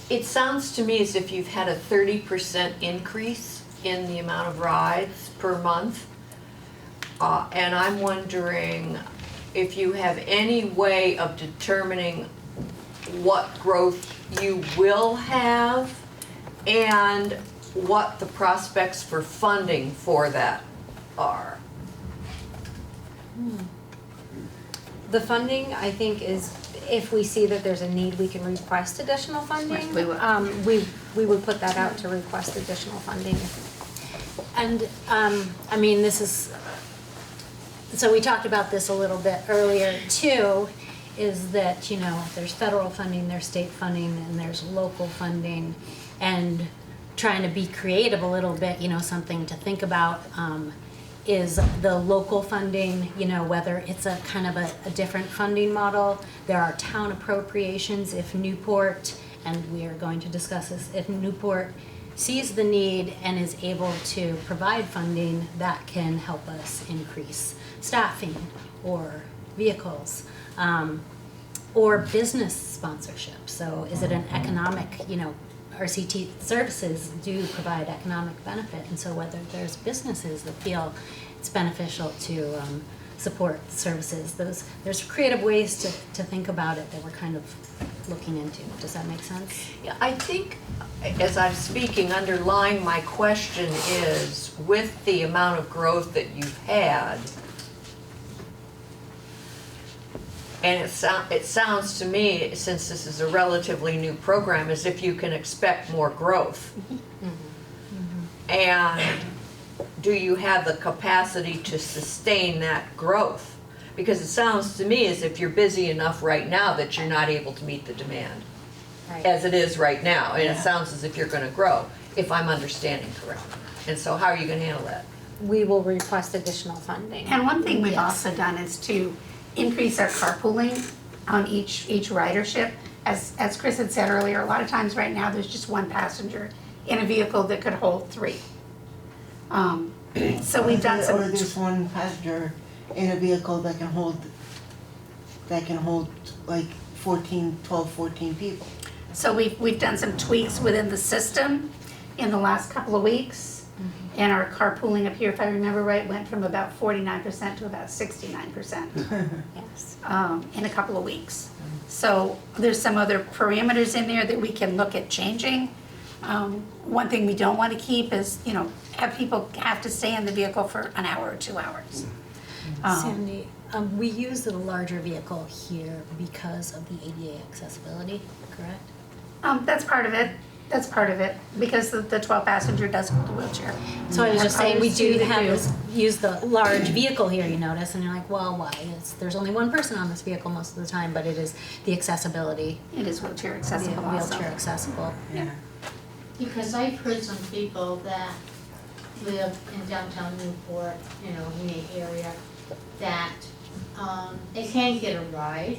It sounds to me as if you've had a 30% increase in the amount of rides per month. And I'm wondering if you have any way of determining what growth you will have and what the prospects for funding for that are. The funding, I think, is if we see that there's a need, we can request additional funding. We will. We would put that out to request additional funding. And, I mean, this is, so we talked about this a little bit earlier too, is that, you know, there's federal funding, there's state funding, and there's local funding. And trying to be creative a little bit, you know, something to think about, is the local funding, you know, whether it's a kind of a different funding model. There are town appropriations if Newport, and we are going to discuss this, if Newport sees the need and is able to provide funding, that can help us increase staffing or vehicles, or business sponsorship. So is it an economic, you know, RCT services do provide economic benefit, and so whether there's businesses that feel it's beneficial to support services, there's creative ways to think about it that we're kind of looking into. Does that make sense? Yeah, I think as I'm speaking, underlying my question is, with the amount of growth that you've had, and it sounds to me, since this is a relatively new program, as if you can expect more growth. And do you have the capacity to sustain that growth? Because it sounds to me as if you're busy enough right now that you're not able to meet the demand as it is right now. And it sounds as if you're going to grow, if I'm understanding correctly. And so how are you going to handle that? We will request additional funding. And one thing we've also done is to increase our carpooling on each ridership. As Chris had said earlier, a lot of times right now, there's just one passenger in a vehicle that could hold 3. So we've done some. Or there's one passenger in a vehicle that can hold like 12, 14 people. So we've done some tweaks within the system in the last couple of weeks. And our carpooling up here, if I remember right, went from about 49% to about 69%. Yes. In a couple of weeks. So there's some other parameters in there that we can look at changing. One thing we don't want to keep is, you know, have people have to stay in the vehicle for an hour or 2 hours. Sandy, we use the larger vehicle here because of the ADA accessibility, correct? That's part of it. That's part of it, because the 12 passenger does hold the wheelchair. So I was just saying, we do use the large vehicle here, you notice, and you're like, well, why? There's only one person on this vehicle most of the time, but it is the accessibility. It is wheelchair accessible also. Wheelchair accessible. Yeah. Because I've heard some people that live in downtown Newport, you know, in the area, that they can't get a ride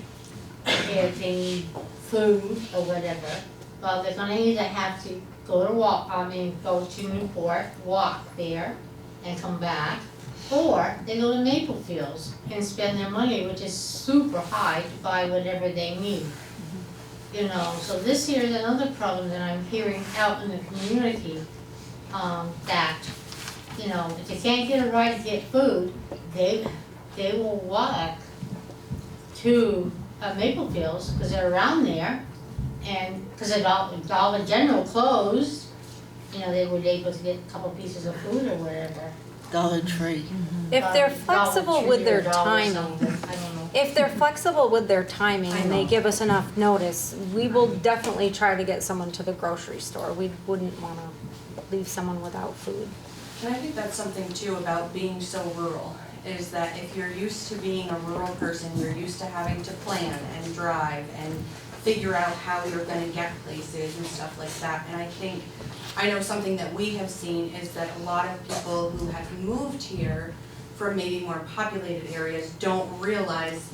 if they need food or whatever. Well, they're gonna either have to go to Newport, walk there and come back, or they go to Maple Fields and spend their money, which is super high, to buy whatever they need. You know, so this here is another problem that I'm hearing out in the community, that, you know, if they can't get a ride to get food, they will walk to Maple Fields, because they're around there, and because Dollar General closed, you know, they were able to get a couple pieces of food or whatever. Dollar Tree. If they're Dollar flexible Tree with or their Dollar timing, something, I don't know. if they're flexible with their timing and they give us enough notice, we will definitely try to get someone to the grocery store. We wouldn't want to leave someone without food. And I think that's something too about being so rural, is that if you're used to being a rural person, you're used to having to plan and drive and figure out how you're gonna get places and stuff like that. And I know something that we have seen is that a lot of people who have moved here from maybe more populated areas don't realize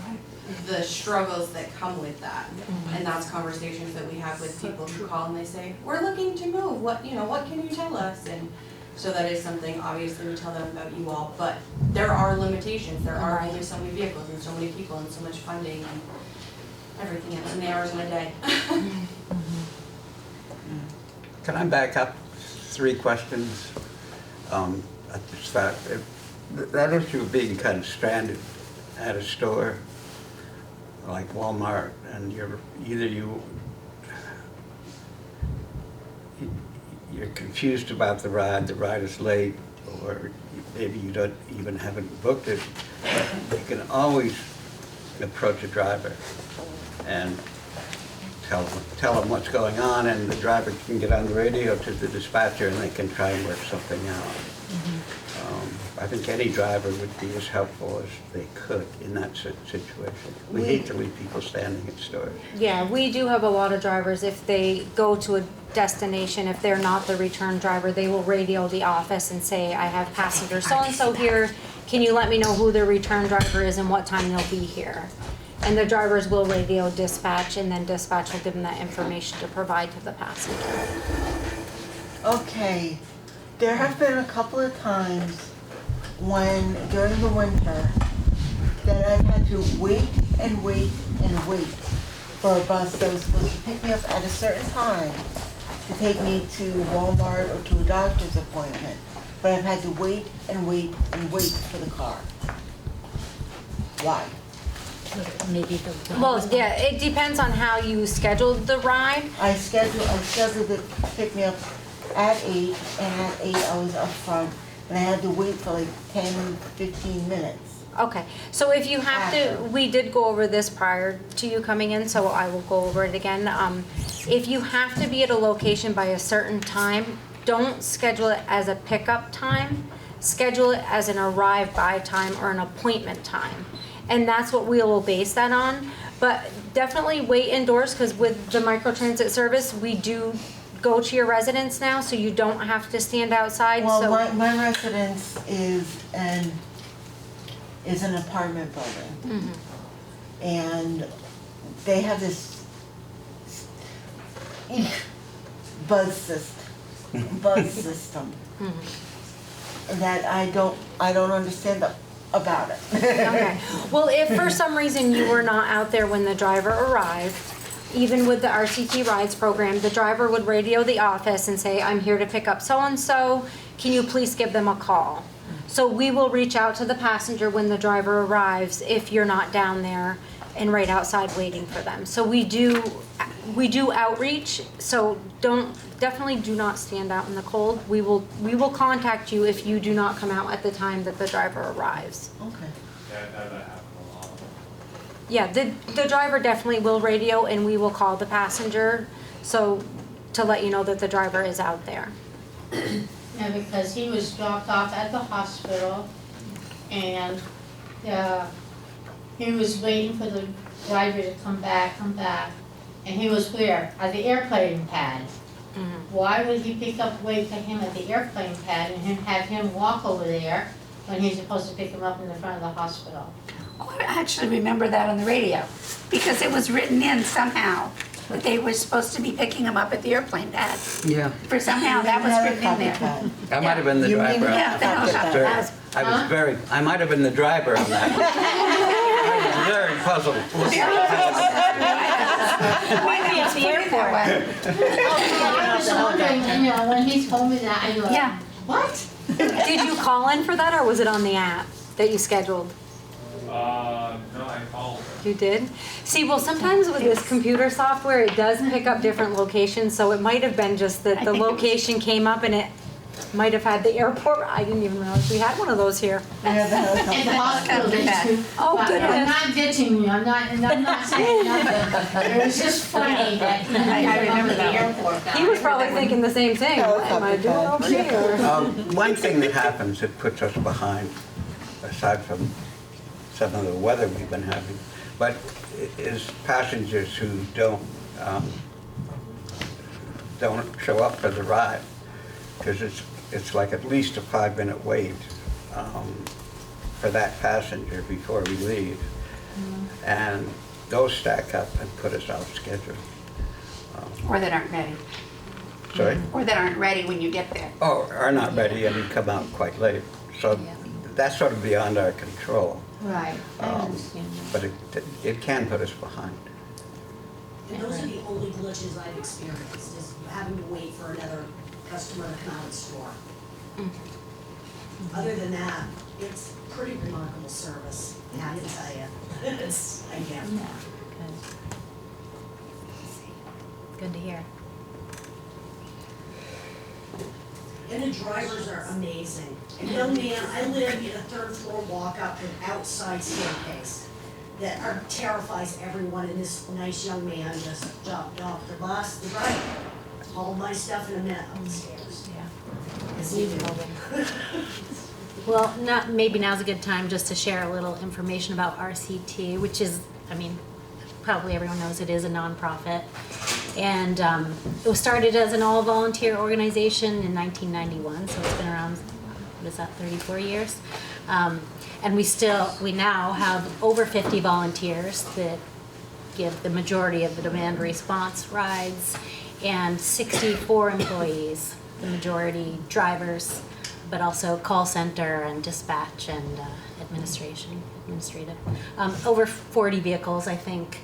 the struggles that come with that. And that's conversations that we have with people who call and they say, we're looking to move, what can you tell us? And so that is something, obviously, we tell them about you all, but there are limitations. There are only so many vehicles and so many people and so much funding and everything else, and the hours in a day. Can I back up 3 questions? At the start, that issue of being kind of stranded at a store like Walmart, and you're confused about the ride is late, or maybe you don't even haven't booked it. You can always approach a driver and tell them what's going on, and the driver can get on the radio to the dispatcher and they can try and work something out. I think any driver would be as helpful as they could in that situation. We hate to leave people standing at stores. Yeah, we do have a lot of drivers. If they go to a destination, if they're not the return driver, they will radio the office and say, I have passenger so-and-so here. Can you let me know who the return driver is and what time they'll be here? And the drivers will radio dispatch, and then dispatch will give them that information to provide to the passenger. Okay, there have been a couple of times when, during the winter, that I've had to wait and wait and wait for a bus that was supposed to pick me up at a certain time to take me to Walmart or to a doctor's appointment. But I've had to wait and wait and wait for the car. Why? Well, yeah, it depends on how you scheduled the ride. I scheduled it to pick me up at 8, and at 8 I was up front, and I had to wait for like 10, 15 minutes. Okay, so if you have to, we did go over this prior to you coming in, so I will go over it again. If you have to be at a location by a certain time, don't schedule it as a pickup time. Schedule it as an arrive-by time or an appointment time. And that's what we will base that on. But definitely wait indoors, because with the microtransit service, we do go to your residence now, so you don't have to stand outside. Well, so my residence is an apartment building. And they have this buzz system that I don't understand about it. Okay. Well, if for some reason you were not out there when the driver arrived, even with the RCT Rides program, the driver would radio the office and say, I'm here to pick up so-and-so, can you please give them a call? So we will reach out to the passenger when the driver arrives if you're not down there and right outside waiting for them. So we do outreach, so definitely do not stand out in the cold. We will contact you if you do not come out at the time that the driver arrives. Okay. Yeah, I've had that happen a lot. Yeah, the driver definitely will radio, and we will call the passenger, so to let you know that the driver is out there. And because he was dropped off at the hospital, and he was waiting for the driver to come back, and he was where? At the airplane pad. Why would he wait for him at the airplane pad and have him walk over there when he's supposed to pick him up in the front of the hospital? Oh, I actually remember that on the radio, because it was written in somehow that they were supposed to be picking him up at the airplane pad. Yeah. For somehow that was written in there. I might have been the driver. I might have been the driver on that. I was very puzzled. at the airport. I was wondering, when he told me that, I go, Yeah. what? Did you call in for that, or was it on the app that you scheduled? No, I called. You did? See, well, sometimes with this computer software, it does pick up different locations, so it might have been just that the location came up and it might have had the airport. I didn't even realize we had one of those here. And the hospital did too. Oh, But goodness. I'm not ditching you, I'm not saying nothing. It was just funny that I remember the airport. He was probably thinking the same thing. What am I doing over here? One thing that happens that puts us behind, aside from some of the weather we've been having, but is passengers who don't show up for the ride, because it's like at least a 5-minute wait for that passenger before we leave, and those stack up and put us out of schedule. Or that aren't ready. Sorry? Or that aren't ready when you get there. Oh, are not ready and come out quite late. So that's sort of beyond our control. Right, I understand. But it can put us behind. And those are the only glitches I've experienced, is having to wait for another customer to come out of the store. Other than that, it's pretty remarkable service, I have to tell you. It's, I guess. Good to hear. And the drivers are amazing. A young man, I live in a third-floor walk-up with outside staircase that terrifies everyone, and this nice young man just jumped off the bus, the driver, hauled my stuff in a minute up the stairs. Yeah. Yes, he did. Well, maybe now's a good time just to share a little information about RCT, which is, I mean, probably everyone knows it is a nonprofit. And it was started as an all-volunteer organization in 1991, so it's been around, what is that, 34 years? And we now have over 50 volunteers that give the majority of the demand response rides, and 64 employees, the majority drivers, but also call center and dispatch and administrative. Over 40 vehicles, I think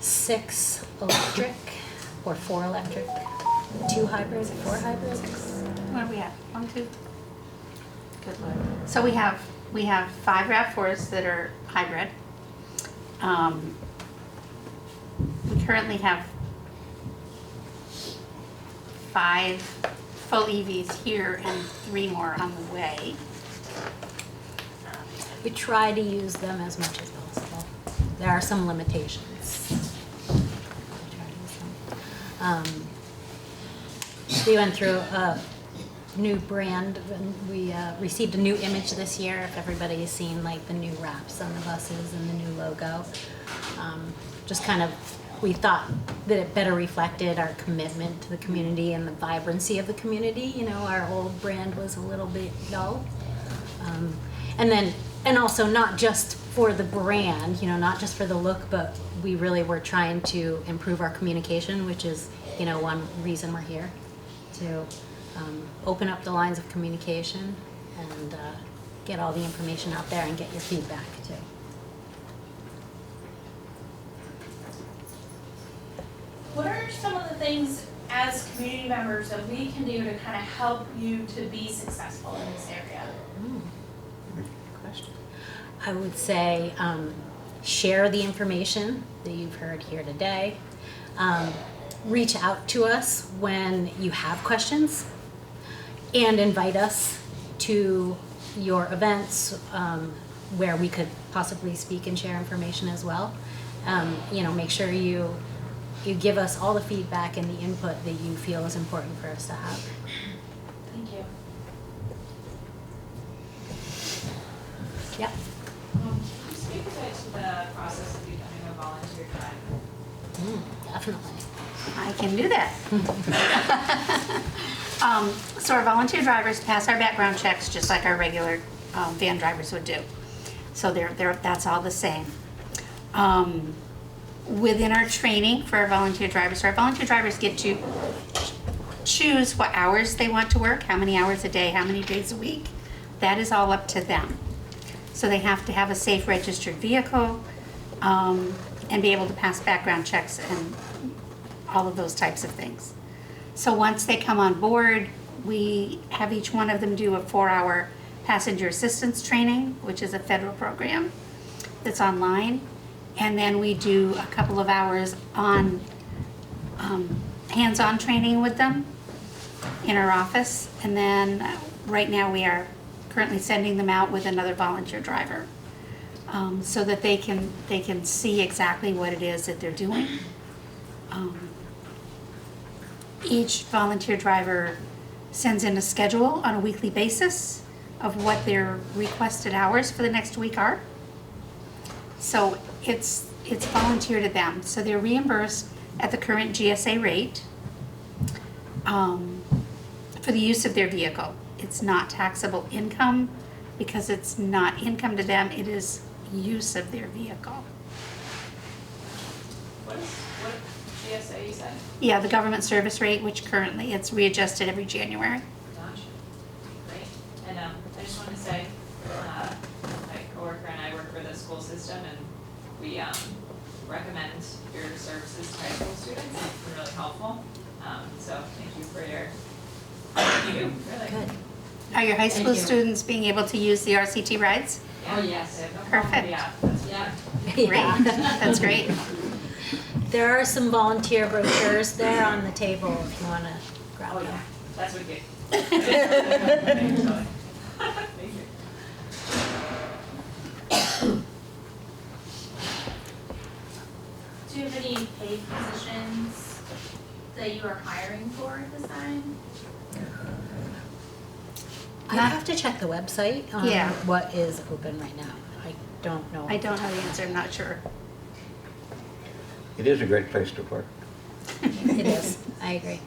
6 electric, or 4 electric, 2 hybrids, 4 hybrids. What do we have? 1, 2? Good Lord. So we have 5 RAV4s that are hybrid. We currently have 5 full EVs here and 3 more on the way. We try to use them as much as possible. There are some limitations. We went through a new brand, and we received a new image this year. If everybody's seen like the new wraps on the buses and the new logo, just kind of, we thought that it better reflected our commitment to the community and the vibrancy of the community. You know, our old brand was a little bit dull. And also not just for the brand, you know, not just for the look, but we really were trying to improve our communication, which is, you know, one reason we're here, to open up the lines of communication and get all the information out there and get your feedback too. What are some of the things as community members that we can do to kind of help you to be successful in this area? Good question. I would say share the information that you've heard here today. Reach out to us when you have questions, and invite us to your events where we could possibly speak and share information as well. You know, make sure you give us all the feedback and the input that you feel is important for us to have. Thank you. Yep. Can you speak a bit to the process of becoming a volunteer driver? Definitely. I can do that. So our volunteer drivers pass our background checks just like our regular van drivers would do. So that's all the same. Within our training for our volunteer drivers get to choose what hours they want to work, how many hours a day, how many days a week. That is all up to them. So they have to have a safe registered vehicle, and and be able to pass background checks and all of those types of things. So once they come on board, we have each one of them do a 4-hour passenger assistance training, which is a federal program that's online. And then we do a couple of hours on hands-on training with them in our office. And then right now we are currently sending them out with another volunteer driver, so that they can see exactly what it is that they're doing. Each volunteer driver sends in a schedule on a weekly basis of what their requested hours for the next week are. So it's volunteer to them. So they're reimbursed at the current GSA rate for the use of their vehicle. It's not taxable income because it's not income to them, it is use of their vehicle. What GSA you said? Yeah, the government service rate, which currently it's readjusted every January. Gotcha. Great. And I just wanted to say, my coworker and I work for the school system, and we recommend your services to high school students. It's been really helpful. So thank you for your, thank you, really. Good. Are your high school Thank you. students being able to use the RCT rides? Yeah. Oh, yes. I have no problem. Perfect. Yeah, that's Yeah. Great, that's great. There are some volunteer brochures there on the table if you want to grab Oh, them. yeah. That's what good. Thank you. Do you have any paid positions that you are hiring for at this time? I have to check the website on Yeah. what is open right now. I don't know. I don't know the answer, I'm not sure. It is a great place to work. It is, I agree.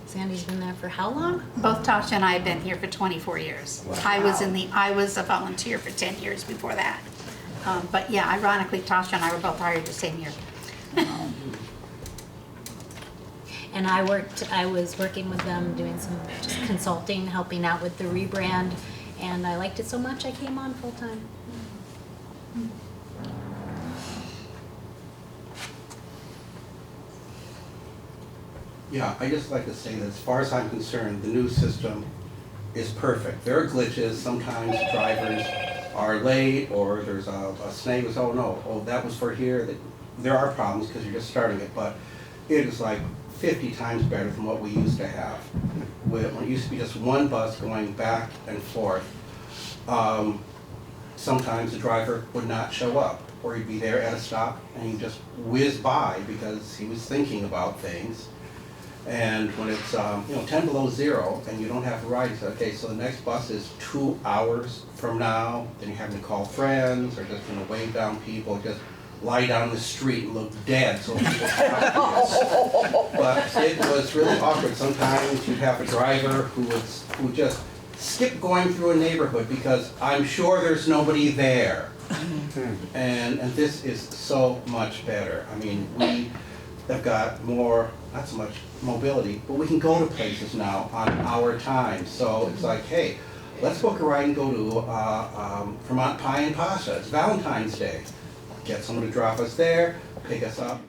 Sandy's been there for how long? Both Tasha and I have been here for 24 years. Wow. I was a volunteer for 10 years before that. But yeah, ironically, Tasha and I were both hired the same year. And I was working with them, doing some just consulting, helping out with the rebrand, and I liked it so much I came on full-time. Yeah, I just like to say that as far as I'm concerned, the new system is perfect. There are glitches, sometimes drivers are late, or there's a snag, oh no, oh that was for here. There are problems because you're just starting it, but it is like 50 times better than what we used to have. When it used to be just one bus going back and forth, sometimes the driver would not show up, or he'd be there at a stop and he'd just whiz by because he was thinking about things. And when it's 10 below 0 and you don't have to ride, you say, okay, so the next bus is 2 hours from now, then you're having to call friends or just wave down people, just lie down the street and look dead so people stop you. But it was really awkward. Sometimes you'd have a driver who would just skip going through a neighborhood because I'm sure there's nobody there. And this is so much better. I mean, we have got more, not so much mobility, but we can go to places now on our time. So it's like, hey, let's book a ride and go to Vermont Pie and Pasta. It's Valentine's Day. Get someone to drop us there, pick us up.